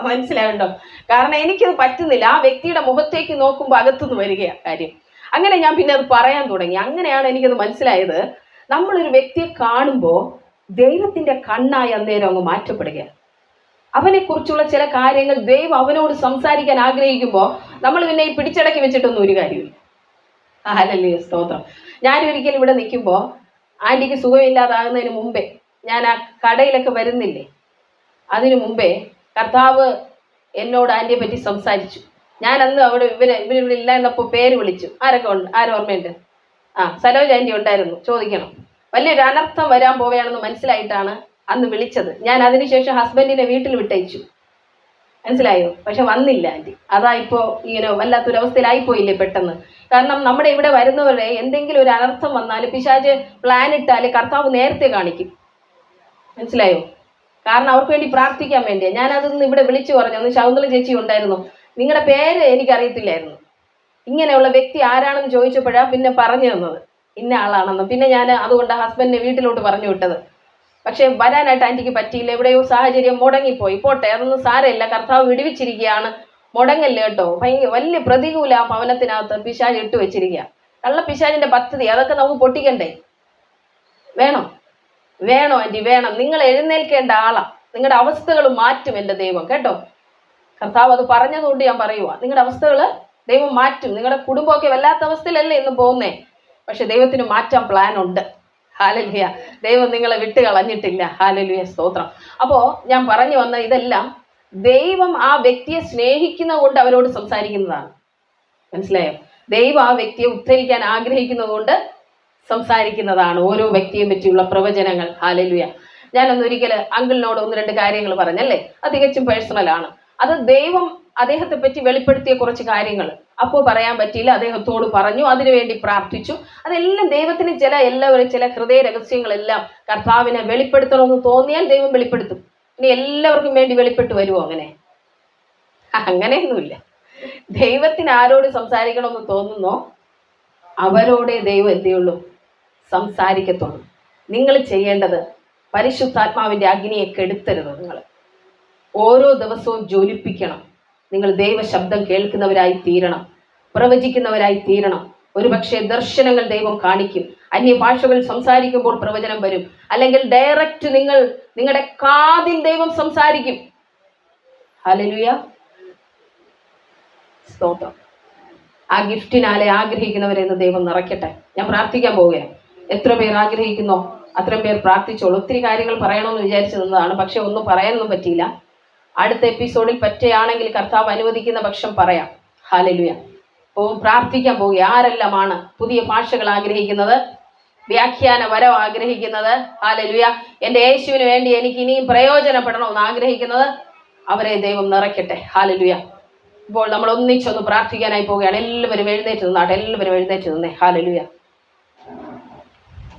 മനസ്സിലാവുണ്ടോ? കാരണം എനിക്കത് പറ്റുന്നില്ല. ആ വ്യക്തിയുടെ മുഖത്തേക്ക് നോക്കുമ്പോൾ അകത്തുനിന്ന് വരികയാണ് കാര്യം. അങ്ങനെ ഞാൻ പിന്നെ അത് പറയാൻ തുടങ്ങി. അങ്ങനെയാണ് എനിക്കത് മനസ്സിലായത്. നമ്മളൊരു വ്യക്തിയെ കാണുമ്പോൾ ദൈവത്തിൻ്റെ കണ്ണായി അന്നേരം അങ്ങ് മാറ്റപ്പെടുകയാണ്. അവനെക്കുറിച്ചുള്ള ചില കാര്യങ്ങൾ ദൈവം അവനോട് സംസാരിക്കാൻ ആഗ്രഹിക്കുമ്പോൾ നമ്മൾ പിന്നെ ഈ പിടിച്ചടക്കി വെച്ചിട്ടൊന്നും ഒരു കാര്യമില്ല. ഹല്ലേലൂയ, സ്തോത്രം. ഞാനൊരിക്കലും ഇവിടെ നിൽക്കുമ്പോൾ ആൻറ്റിക്ക് സുഖമില്ലാതാകുന്നതിന് മുമ്പേ, ഞാൻ ആ കടയിലൊക്കെ വരുന്നില്ലേ, അതിനു മുമ്പേ കർത്താവ് എന്നോട് ആൻറ്റിയെ പറ്റി സംസാരിച്ചു. ഞാൻ അന്ന് അവിടെ ഇവിടെ ഇല്ല എന്നപ്പോൾ പേര് വിളിച്ചു. ആരോർമ്മയുണ്ട്? സരോജ ആൻറ്റി ഉണ്ടായിരുന്നു. ചോദിക്കണം. വലിയൊരു അനർത്ഥം വരാൻ പോവുകയാണെന്ന് മനസ്സിലായിട്ടാണ് അന്ന് വിളിച്ചത്. ഞാൻ അതിനുശേഷം ഹസ്ബൻഡിനെ വീട്ടിൽ വിട്ടയച്ചു. മനസ്സിലായോ? പക്ഷെ വന്നില്ല ആൻറ്റി. അതാ ഇപ്പോൾ ഇങ്ങനെ വല്ലാത്തൊരവസ്ഥയിലായിപ്പോയില്ലേ പെട്ടെന്ന്. കാരണം നമ്മുടെ ഇവിടെ വരുന്നവരെ എന്തെങ്കിലും ഒരു അനർത്ഥം വന്നാൽ പിശാച് പ്ലാൻ ഇട്ടാൽ കർത്താവ് നേരത്തെ കാണിക്കും. മനസ്സിലായോ? കാരണം അവർക്ക് വേണ്ടി പ്രാർത്ഥിക്കാൻ വേണ്ടിയാണ്. ഞാനതൊന്ന് ഇവിടെ വിളിച്ചു പറഞ്ഞു. അന്ന് ശൗന്തള ചേച്ചി ഉണ്ടായിരുന്നു. നിങ്ങളുടെ പേര് എനിക്കറിയത്തില്ലായിരുന്നു. ഇങ്ങനെയുള്ള വ്യക്തി ആരാണെന്ന് ചോദിച്ചപ്പോഴാണ് പിന്നെ പറഞ്ഞു തന്നത് ഇന്ന ആളാണെന്ന്. പിന്നെ ഞാൻ അതുകൊണ്ട് ഹസ്ബൻഡിനെ വീട്ടിലോട്ട് പറഞ്ഞു വിട്ടത്. പക്ഷെ വരാനായിട്ട് ആൻറ്റിക്ക് പറ്റിയില്ല. എവിടെയോ സാഹചര്യം മുടങ്ങിപ്പോയി. പോട്ടെ, അതൊന്നും സാരമില്ല. കർത്താവ് വിടുവിച്ചിരിക്കുകയാണ്. മുടങ്ങല്ലേ കേട്ടോ. വലിയ പ്രതികൂല ഭവനത്തിനകത്ത് പിശാച് ഇട്ട് വെച്ചിരിക്കുക. കള്ള പിശാചിന്റെ പദ്ധതി അതൊക്കെ നമുക്ക് പൊട്ടിക്കണ്ടേ? വേണോ ആൻറ്റി? വേണം. നിങ്ങൾ എഴുന്നേൽക്കേണ്ട ആളാ. നിങ്ങളുടെ അവസ്ഥകൾ മാറ്റും എൻ്റെ ദൈവം കേട്ടോ. കർത്താവ് അത് പറഞ്ഞതുകൊണ്ട് ഞാൻ പറയുക. നിങ്ങളുടെ അവസ്ഥകൾ ദൈവം മാറ്റും. നിങ്ങളുടെ കുടുംബമൊക്കെ വല്ലാത്ത അവസ്ഥയിലല്ലേ ഇന്ന് പോകുന്നേ. പക്ഷെ ദൈവത്തിന് മാറ്റാൻ പ്ലാൻ ഉണ്ട്. ഹല്ലേലൂയ. ദൈവം നിങ്ങളെ വിട്ട് കളഞ്ഞിട്ടില്ല. ഹല്ലേലൂയ, സ്തോത്രം. അപ്പോൾ ഞാൻ പറഞ്ഞു വന്ന ഇതെല്ലാം ദൈവം ആ വ്യക്തിയെ സ്നേഹിക്കുന്നത് കൊണ്ട് അവരോട് സംസാരിക്കുന്നതാണ്. മനസ്സിലായോ? ദൈവം ആ വ്യക്തിയെ ഉദ്ധരിക്കാൻ ആഗ്രഹിക്കുന്നത് കൊണ്ട് സംസാരിക്കുന്നതാണ് ഓരോ വ്യക്തിയെ പറ്റിയുള്ള പ്രവചനങ്ങൾ. ഹല്ലേലൂയ. ഞാനൊന്നൊരിക്കൽ അങ്കിളിനോട് 1-2 കാര്യങ്ങൾ പറഞ്ഞല്ലേ. അത് തികച്ചും പേഴ്സണലാണ്. അത് ദൈവം അദ്ദേഹത്തെ പറ്റി വെളിപ്പെടുത്തിയ കുറച്ച് കാര്യങ്ങൾ അപ്പോൾ പറയാൻ പറ്റിയില്ല. അദ്ദേഹത്തോട് പറഞ്ഞു, അതിനുവേണ്ടി പ്രാർത്ഥിച്ചു. അതെല്ലാം ദൈവത്തിന് ചില ഹൃദയ രഹസ്യങ്ങളെല്ലാം കർത്താവിനെ വെളിപ്പെടുത്തണമെന്ന് തോന്നിയാൽ ദൈവം വെളിപ്പെടുത്തും. ഇനി എല്ലാവർക്കും വേണ്ടി വെളിപ്പെട്ടു വരുമോ? അങ്ങനെയൊന്നുമില്ല. ദൈവത്തിന് ആരോട് സംസാരിക്കണമെന്ന് തോന്നുന്നോ അവരോടെ ദൈവം എന്ത് ചെയ്യുള്ളൂ? സംസാരിക്കത്തുള്ളൂ. നിങ്ങൾ ചെയ്യേണ്ടത് പരിശുദ്ധാത്മാവിൻ്റെ അഗ്നിയെ കെടുത്തരുത്. നിങ്ങൾ ഓരോ ദിവസവും ജ്വലിപ്പിക്കണം. നിങ്ങൾ ദൈവ ശബ്ദം കേൾക്കുന്നവരായി തീരണം, പ്രവചിക്കുന്നവരായി തീരണം. ഒരുപക്ഷെ ദർശനങ്ങൾ ദൈവം കാണിക്കും. അന്യഭാഷകൾ സംസാരിക്കുമ്പോൾ പ്രവചനം വരും. അല്ലെങ്കിൽ ഡയറക്റ്റ് നിങ്ങളുടെ കാതിൽ ദൈവം സംസാരിക്കും. ഹല്ലേലൂയ, സ്തോത്രം. ആ ഗിഫ്റ്റിനാലെ ആഗ്രഹിക്കുന്നവരെ ഇന്ന് ദൈവം നിറയ്ക്കട്ടെ. ഞാൻ പ്രാർത്ഥിക്കാൻ പോവുകയാണ്. എത്ര പേർ ആഗ്രഹിക്കുന്നോ അത്രയും പേർ പ്രാർത്ഥിച്ചോളൂ. ഒത്തിരി കാര്യങ്ങൾ പറയണമെന്ന് വിചാരിച്ചു നിന്നതാണ്, പക്ഷെ ഒന്നും പറയാനൊന്നും പറ്റിയില്ല. അടുത്ത എപ്പിസോഡിൽ പറ്റുകയാണെങ്കിൽ കർത്താവ് അനുവദിക്കുന്ന പക്ഷം പറയാം. ഹല്ലേലൂയ. പ്രാർത്ഥിക്കാൻ പോവുക. ആരെല്ലാമാണ് പുതിയ ഭാഷകൾ ആഗ്രഹിക്കുന്നത്, വ്യാഖ്യാന വരം ആഗ്രഹിക്കുന്നത്, ഹല്ലേലൂയ, എൻ്റെ യേശുവിന് വേണ്ടി എനിക്ക് ഇനിയും പ്രയോജനപ്പെടണമെന്ന് ആഗ്രഹിക്കുന്നത്, അവരെ ദൈവം നിറയ്ക്കട്ടെ. ഹല്ലേലൂയ. ഇപ്പോൾ നമ്മൾ ഒന്നിച്ചൊന്ന് പ്രാർത്ഥിക്കാനായി പോവുകയാണ്. എല്ലാവരും എഴുന്നേറ്റ് നിന്നാട്ടെ. എല്ലാവരും എഴുന്നേറ്റ് നിന്നേ. ഹല്ലേലൂയ.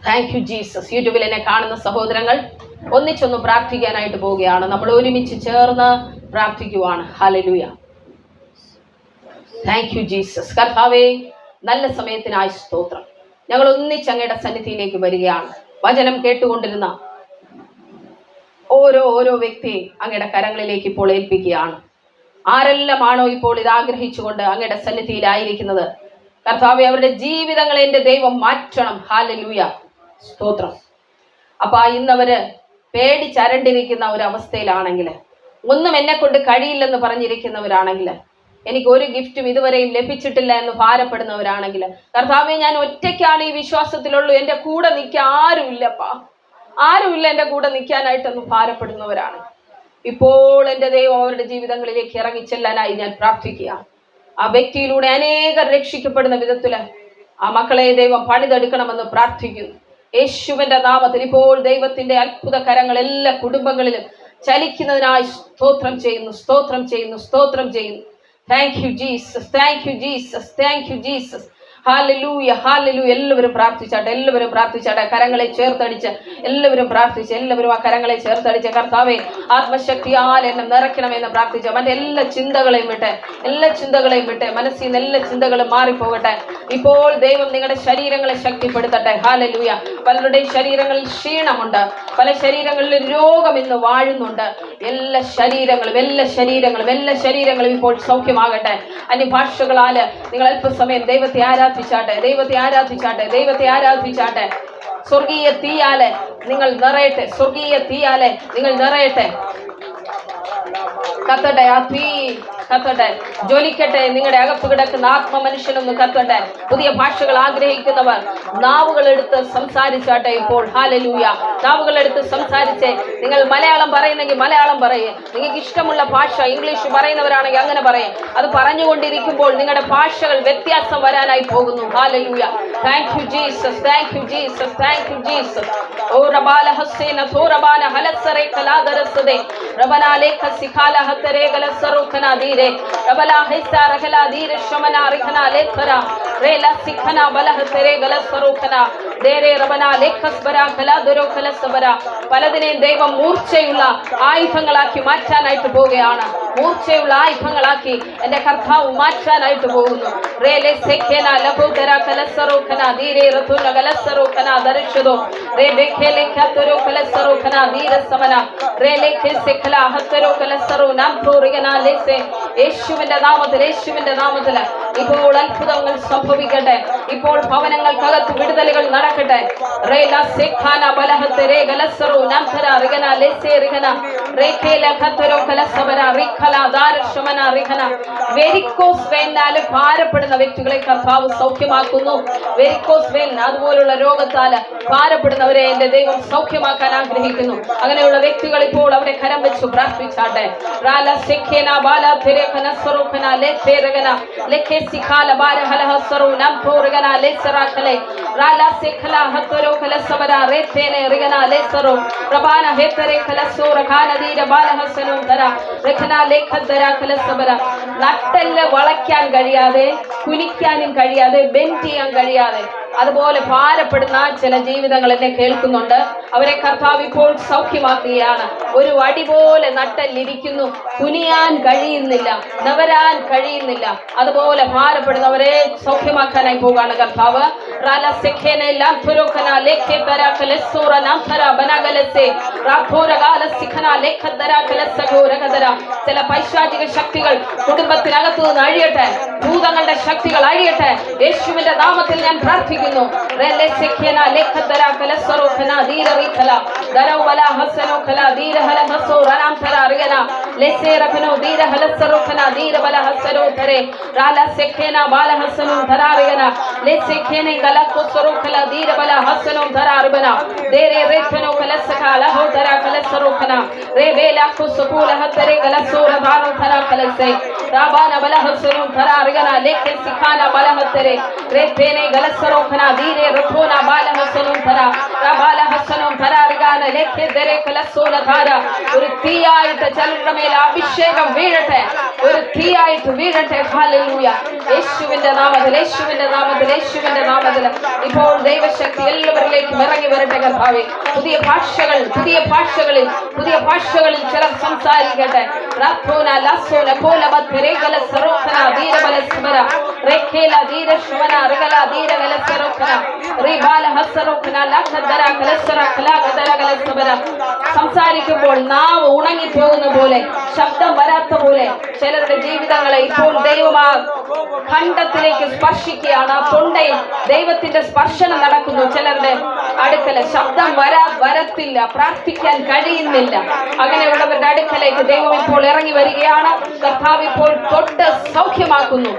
Thank you Jesus. യൂട്യൂബിൽ എന്നെ കാണുന്ന സഹോദരങ്ങൾ ഒന്നിച്ചൊന്ന് പ്രാർത്ഥിക്കാനായിട്ട് പോവുകയാണ്. നമ്മൾ ഒരുമിച്ച് ചേർന്ന് പ്രാർത്ഥിക്കുവാണ്. ഹല്ലേലൂയ. Thank you Jesus. കർത്താവേ, നല്ല സമയത്തിനായി സ്തോത്രം. ഞങ്ങൾ ഒന്നിച്ച് അങ്ങയുടെ സന്നിധിയിലേക്ക് വരികയാണ്. വചനം കേട്ടുകൊണ്ടിരുന്ന ഓരോ വ്യക്തിയെ അങ്ങയുടെ കരങ്ങളിലേക്ക് ഇപ്പോൾ ഏൽപ്പിക്കുകയാണ്. ആരെല്ലാമാണോ ഇപ്പോൾ ഇത് ആഗ്രഹിച്ചുകൊണ്ട് അങ്ങയുടെ സന്നിധിയിലായിരിക്കുന്നത്, കർത്താവേ, അവരുടെ ജീവിതങ്ങളെ എൻ്റെ ദൈവം മാറ്റണം. ഹല്ലേലൂയ, സ്തോത്രം. അപ്പൊ ഇന്നവര് പേടിച്ചരണ്ടിരിക്കുന്ന ഒരു അവസ്ഥയിലാണെങ്കിൽ, ഒന്നും എന്നെ കൊണ്ട് കഴിയില്ലെന്ന് പറഞ്ഞിരിക്കുന്നവരാണെങ്കിൽ, എനിക്ക് ഒരു ഗിഫ്റ്റും ഇതുവരെയും ലഭിച്ചിട്ടില്ല എന്ന് ഭാരപ്പെടുന്നവരാണെങ്കിൽ, കർത്താവേ, ഞാൻ ഒറ്റയ്ക്കാണ് ഈ വിശ്വാസത്തിലുള്ളൂ, എൻ്റെ കൂടെ നിൽക്കാൻ ആരുമില്ല എൻ്റെ കൂടെ നിൽക്കാനായിട്ടെന്ന് ഭാരപ്പെടുന്നവരാണ്, ഇപ്പോൾ എൻ്റെ ദൈവം അവരുടെ ജീവിതങ്ങളിലേക്ക് ഇറങ്ങിച്ചെല്ലാനായി ഞാൻ പ്രാർത്ഥിക്കുക. ആ വ്യക്തിയിലൂടെ അനേകർ രക്ഷിക്കപ്പെടുന്ന വിധത്തില് ആ മക്കളെ ദൈവം പണിതെടുക്കണമെന്ന് പ്രാർത്ഥിക്കുന്നു. യേശുവിന്റെ നാമത്തിൽ ഇപ്പോൾ ദൈവത്തിന്റെ അത്ഭുത കരങ്ങൾ എല്ലാ കുടുംബങ്ങളിലും ചലിക്കുന്നതിനായി സ്തോത്രം ചെയ്യുന്നു. Thank you Jesus. ഹല്ലേലൂയ. എല്ലാവരും പ്രാർത്ഥിച്ചാട്ടെ. കരങ്ങളെ ചേർത്തടിച്ച് എല്ലാവരും ആ കരങ്ങളെ ചേർത്തടിച്ച്, കർത്താവേ, ആത്മശക്തിയാൽ എന്നെ നിറയ്ക്കണമെന്ന് പ്രാർത്ഥിച്ച മറ്റെല്ലാ ചിന്തകളെയും വിട്ടെ മനസ്സിൽ നിന്ന് എല്ലാ ചിന്തകളും മാറിപ്പോകട്ടെ. ഇപ്പോൾ ദൈവം നിങ്ങളുടെ ശരീരങ്ങളെ ശക്തിപ്പെടുത്തട്ടെ. ഹല്ലേലൂയ. പലരുടെയും ശരീരങ്ങളിൽ ക്ഷീണമുണ്ട്, പല ശരീരങ്ങളിൽ രോഗം ഇന്ന് വാഴുന്നുണ്ട്. എല്ലാ ശരീരങ്ങളും ഇപ്പോൾ സൗഖ്യമാകട്ടെ. അന്യഭാഷകളാല് നിങ്ങൾ അല്പസമയം ദൈവത്തെ ആരാധിച്ചാട്ടെ. സ്വർഗീയ തീയാലെ നിങ്ങൾ നിറയട്ടെ. കത്തട്ടെ, ആ തീ കത്തട്ടെ, ജ്വലിക്കട്ടെ. നിങ്ങളുടെ അകത്ത് കിടക്കുന്ന ആത്മ മനുഷ്യനൊന്ന് കത്തട്ടെ. പുതിയ ഭാഷകൾ ആഗ്രഹിക്കുന്നവർ നാവുകൾ എടുത്ത് സംസാരിച്ചാട്ടെ ഇപ്പോൾ. ഹല്ലേലൂയ. നാവുകൾ എടുത്ത് സംസാരിച്ചേ. നിങ്ങൾ മലയാളം പറയുന്നെങ്കിൽ മലയാളം പറയേ. നിങ്ങൾക്ക് ഇഷ്ടമുള്ള ഭാഷ ഇംഗ്ലീഷ് പറയുന്നവരാണെങ്കിൽ അങ്ങനെ പറയേ. അത് പറഞ്ഞുകൊണ്ടിരിക്കുമ്പോൾ നിങ്ങളുടെ ഭാഷകൾ വ്യത്യാസം വരാനായി പോകുന്നു. ഹല്ലേലൂയ. Thank you Jesus. ഓ റബാല ഹസ്സേന തോറബാന ഹലസറെ കലാദരസദേ റബനാലെ ഖസിഖാല ഹത്തരെ ഗലസറുഖന ദീരെ റബല ഹൈസാ റഖല ദീര ശമന റിഖന ലേഖര റേല സിഖന ബലഹ തെരെ ഗലസറുഖന ദേരെ റബന ലേഖസ്ബര കലാദരോ കലസബര. പലതിനെയും ദൈവം മൂർച്ചയുള്ള ആയുധങ്ങളാക്കി മാറ്റാനായിട്ട് പോവുകയാണ്. മൂർച്ചയുള്ള ആയുധങ്ങളാക്കി എൻ്റെ കർത്താവ് മാറ്റാനായിട്ട് പോകുന്നു. റേലെ സെഖേന ലബോദര കലസറുഖന ദീരെ റതുന ഗലസറുഖന ദർശദോ റേ ബേഖേലെ ഖതരോ കലസറുഖന ദീര സമന റേലെ ഖെസെഖല ഹത്തരോ കലസറു നാം തോറിഗന ലേസെ. യേശുവിന്റെ നാമത്തിൽ ഇപ്പോൾ അത്ഭുതങ്ങൾ സംഭവിക്കട്ടെ. ഇപ്പോൾ ഭവനങ്ങൾക്കകത്ത് വിടുതലുകൾ നടക്കട്ടെ. റേല സെഖാന ബലഹത്തെ രേ ഗലസറു നാം തര റിഗന ലേസെ റിഗന റേഖേല ഖതരോ കലസബര റിഖല ദാരശമന റിഖന. വെരിക്കോസ് വെയിനാൽ ഭാരപ്പെടുന്ന വ്യക്തികളെ കർത്താവ് സൗഖ്യമാക്കുന്നു. വെരിക്കോസ് വെയിൻ, അതുപോലുള്ള രോഗത്താൽ ഭാരപ്പെടുന്നവരെ എൻ്റെ ദൈവം സൗഖ്യമാക്കാൻ ആഗ്രഹിക്കുന്നു. അങ്ങനെയുള്ള വ്യക്തികൾ ഇപ്പോൾ അവിടെ കരം വെച്ച് പ്രാർത്ഥിച്ചാട്ടെ. റാല സെഖേന ബാല തെരെ ഖനസറു ഖന ലേഖേ രഗന ലേഖേ സിഖാല ബാര ഹലഹ സറു നാം തോറിഗന ലേസറാഖലെ റാല സെഖല ഹത്തരോ ഖലസബര റേഥേനെ റിഗന ലേസറു റബാന ഹേതരെ ഖലസോ റഖാന ദീര ബാല ഹസനു തര റഖന ലേഖദര ഖലസബര. നട്ടെല്ല് വളയ്ക്കാൻ കഴിയാതെ, കുനിക്കാനും കഴിയാതെ, ബെൻഡ് ചെയ്യാൻ കഴിയാതെ അതുപോലെ ഭാരപ്പെടുന്ന ചില ജീവിതങ്ങൾ എന്നെ കേൾക്കുന്നുണ്ട്. അവരെ കർത്താവ് ഇപ്പോൾ സൗഖ്യമാക്കുകയാണ്. ഒരു വടി പോലെ നട്ടെല്ലിരിക്കുന്നു, കുനിയാൻ കഴിയുന്നില്ല, നവരാൻ കഴിയുന്നില്ല. അതുപോലെ ഭാരപ്പെടുന്നവരെ സൗഖ്യമാക്കാനായി പോവുകയാണ് കർത്താവ്. ചില പൈശാചിക ശക്തികൾ കുടുംബത്തിനകത്തു നിന്ന് അഴിയട്ടെ. ഭൂതങ്ങളുടെ ശക്തികൾ അഴിയട്ടെ. യേശുവിന്റെ നാമത്തിൽ ഞാൻ പ്രാർത്ഥിക്കുന്നു. ധീരെ റഫോന ബാലഹസനും ധര ബാലഹസനും ധരാറികാന ലേഖേ ദരെ കലസോന ധാര. ഒരു തീയായിട്ട് ചിലരുടെ മേൽ അഭിഷേകം വീഴട്ടെ, ഒരു തീയായിട്ട് വീഴട്ടെ. ഹല്ലേലൂയ. യേശുവിന്റെ നാമത്തിൽ ഇപ്പോൾ ദൈവശക്തി എല്ലാവരിലേക്കും ഇറങ്ങി വരട്ടെ കർത്താവേ. പുതിയ ഭാഷകളിൽ ചിലർ സംസാരിക്കട്ടെ. റഫോന ലസോന കോലബ തെരെ കലസറോഖന ധീര ബലസ്മര rekela dira shwana regala dira galasarokana ribala hasarokana lakadara galasara kalakadara galasabara. സംസാരിക്കുമ്പോൾ നാവ് ഉണങ്ങിപ്പോകുന്ന പോലെ, ശബ്ദം വരാത്ത പോലെ ചിലരുടെ ജീവിതങ്ങളെ ഇപ്പോൾ ദൈവമാ ഖണ്ഡത്തിലേക്ക് സ്പർശിക്കുകയാണ്. ആ തൊണ്ടയിൽ ദൈവത്തിന്റെ സ്പർശനം നടക്കുന്നു. ചിലരുടെ അടുക്കല ശബ്ദം വരത്തില്ല, പ്രാർത്ഥിക്കാൻ കഴിയുന്നില്ല. അങ്ങനെയുള്ളവരുടെ അടുക്കലേക്ക് ദൈവം ഇപ്പോൾ ഇറങ്ങി വരികയാണ്. കർത്താവ് ഇപ്പോൾ തൊട്ട് സൗഖ്യമാക്കുന്നു.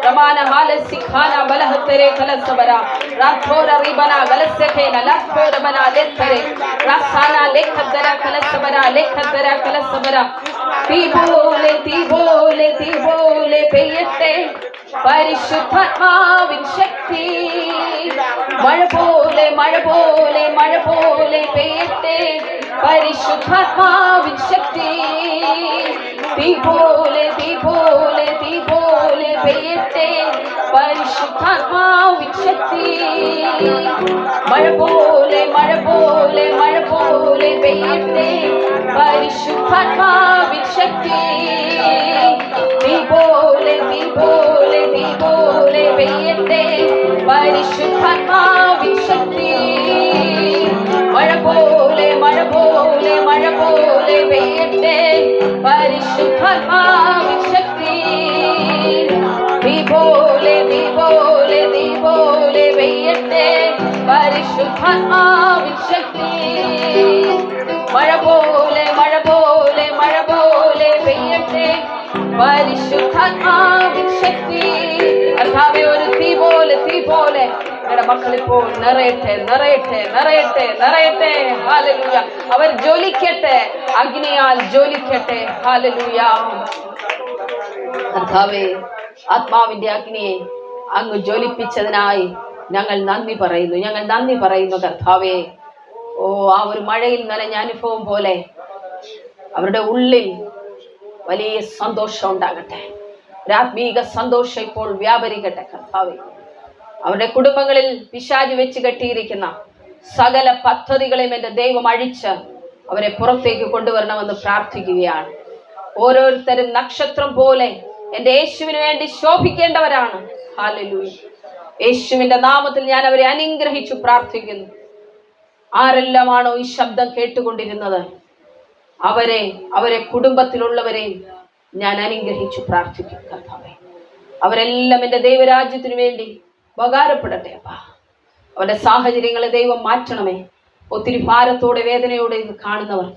Ramana hale sikhana balahtere kalasabara rathora ribana galasekena lathora bana lettere rasana lekhadara kalasabara tibole peyette പരിശുദ്ധാത്മാവിൻ ശക്തി മഴ പോലെ പെയ്യട്ടെ. പരിശുദ്ധാത്മാവിൻ ശക്തി തീ പോലെ പെയ്യട്ടെ. പരിശുദ്ധാത്മാവിൻ ശക്തി മഴ പോലെ പെയ്യട്ടെ. പരിശുദ്ധാത്മാവിൻ ശക്തി തീ പോലെ പെയ്യട്ടെ. പരിശുദ്ധാത്മാവിൻ ശക്തി മഴ പോലെ പെയ്യട്ടെ. പരിശുദ്ധാത്മാവിൻ ശക്തി തീ പോലെ പെയ്യട്ടെ. പരിശുദ്ധാത്മാവിൻ ശക്തി മഴ പോലെ പെയ്യട്ടെ. പരിശുദ്ധാത്മാവിൻ ശക്തി കർത്താവേ, ഒരു തീ പോലെ ഞങ്ങളുടെ മക്കളിപ്പോൾ നിറയട്ടെ. ഹല്ലേലൂയ. അവർ ജ്വലിക്കട്ടെ, അഗ്നിയാൽ ജ്വലിക്കട്ടെ. ഹല്ലേലൂയ. കർത്താവേ, ആത്മാവിന്റെ അഗ്നിയെ അങ്ങ് ജ്വലിപ്പിച്ചതിനായി ഞങ്ങൾ നന്ദി പറയുന്നു കർത്താവേ. ആ ഒരു മഴയിൽ നനഞ്ഞ അനുഭവം പോലെ അവരുടെ ഉള്ളിൽ വലിയ സന്തോഷം ഉണ്ടാകട്ടെ. ആത്മീക സന്തോഷം ഇപ്പോൾ വ്യാപരിക്കട്ടെ കർത്താവേ. അവരുടെ കുടുംബങ്ങളിൽ പിശാച് വെച്ച് കെട്ടിയിരിക്കുന്ന സകല പദ്ധതികളെയും എൻ്റെ ദൈവം അഴിച്ച് അവരെ പുറത്തേക്ക് കൊണ്ടുവരണമെന്ന് പ്രാർത്ഥിക്കുകയാണ്. ഓരോരുത്തരും നക്ഷത്രം പോലെ എൻ്റെ യേശുവിന് വേണ്ടി ശോഭിക്കേണ്ടവരാണ്. ഹല്ലേലൂയ. യേശുവിന്റെ നാമത്തിൽ ഞാൻ അവരെ അനുഗ്രഹിച്ചു പ്രാർത്ഥിക്കുന്നു. ആരെല്ലാമാണോ ഈ ശബ്ദം കേട്ടുകൊണ്ടിരുന്നത് അവരെ കുടുംബത്തിലുള്ളവരെയും ഞാൻ അനുഗ്രഹിച്ചു പ്രാർത്ഥിക്കും കർത്താവേ. അവരെല്ലാം എൻ്റെ ദൈവരാജ്യത്തിനു വേണ്ടി ഉപകാരപ്പെടട്ടെ അപ്പാ. അവരുടെ സാഹചര്യങ്ങളെ ദൈവം മാറ്റണമേ. ഒത്തിരി ഭാരത്തോടെ വേദനയോടെ ഇന്ന് കാണുന്നവർ,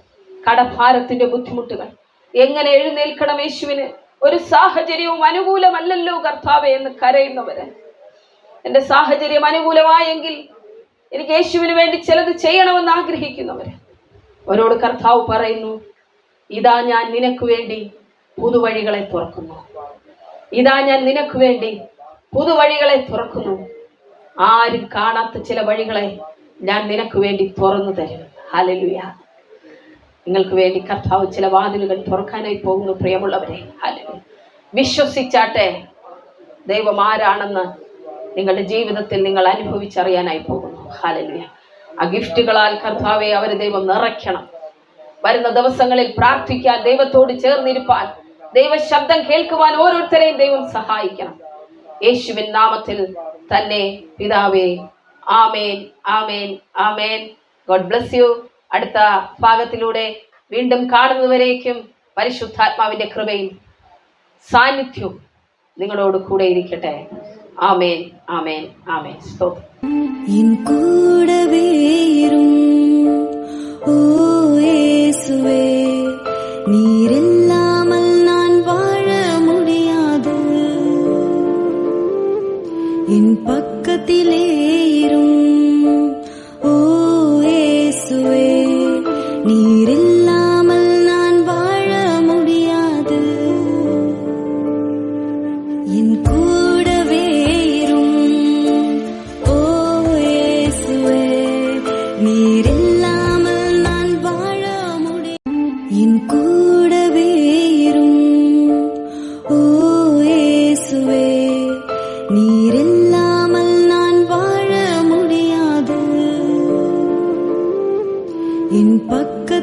കടഭാരത്തിന്റെ ബുദ്ധിമുട്ടുകൾ, എങ്ങനെ എഴുന്നേൽക്കണം യേശുവിന്, ഒരു സാഹചര്യവും അനുകൂലമല്ലല്ലോ കർത്താവേ എന്ന് കരയുന്നവര്, എൻ്റെ സാഹചര്യം അനുകൂലമായെങ്കിൽ എനിക്ക് യേശുവിന് വേണ്ടി ചിലത് ചെയ്യണമെന്ന് ആഗ്രഹിക്കുന്നവര്, അവരോട് കർത്താവ് പറയുന്നു, ഇതാ ഞാൻ നിനക്ക് വേണ്ടി പുതുവഴികളെ തുറക്കുന്നു. ആരും കാണാത്ത ചില വഴികളെ ഞാൻ നിനക്ക് വേണ്ടി തുറന്നു തരും. ഹല്ലേലൂയ. നിങ്ങൾക്ക് വേണ്ടി കർത്താവ് ചില വാതിലുകൾ തുറക്കാനായി പോകുന്നു പ്രിയമുള്ളവരെ. ഹല്ലേലൂയ. വിശ്വസിച്ചാട്ടെ, ദൈവം ആരാണെന്ന് നിങ്ങളുടെ ജീവിതത്തിൽ നിങ്ങൾ അനുഭവിച്ചറിയാനായി പോകുന്നു. ഹല്ലേലൂയ. ആ ഗിഫ്റ്റുകളാൽ കർത്താവെ അവരെ ദൈവം നിറയ്ക്കണം. വരുന്ന ദിവസങ്ങളിൽ പ്രാർത്ഥിക്കാൻ, ദൈവത്തോട് ചേർന്നിരിപ്പാൻ, ദൈവ ശബ്ദം കേൾക്കുവാൻ ഓരോരുത്തരെയും ദൈവം സഹായിക്കണം. യേശുവിൻ നാമത്തിൽ തന്നെ പിതാവേ. ആമേൻ, ആമേൻ, ആമേൻ. God bless you. അടുത്ത ഭാഗത്തിലൂടെ വീണ്ടും കാണുന്നവരേക്കും പരിശുദ്ധാത്മാവിന്റെ കൃപയും സാന്നിധ്യവും നിങ്ങളോട് കൂടെ ഇരിക്കട്ടെ. ആമേൻ, ആമേൻ, ആമേൻ. സ്തോത്രം. பக்கத்திலே ஓ இயேசுவே, நீர் இல்லாமல் நான் வாழ முடியாது. என் கூடவே ஓ இயேசுவே, நீர் இல்லாமல் நான் வாழ முடியாது. என் கூடவே ஓ இயேசுவே, நீர் இல்லாமல் நான் வாழ முடியாது. என் பக்க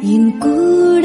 என் கூட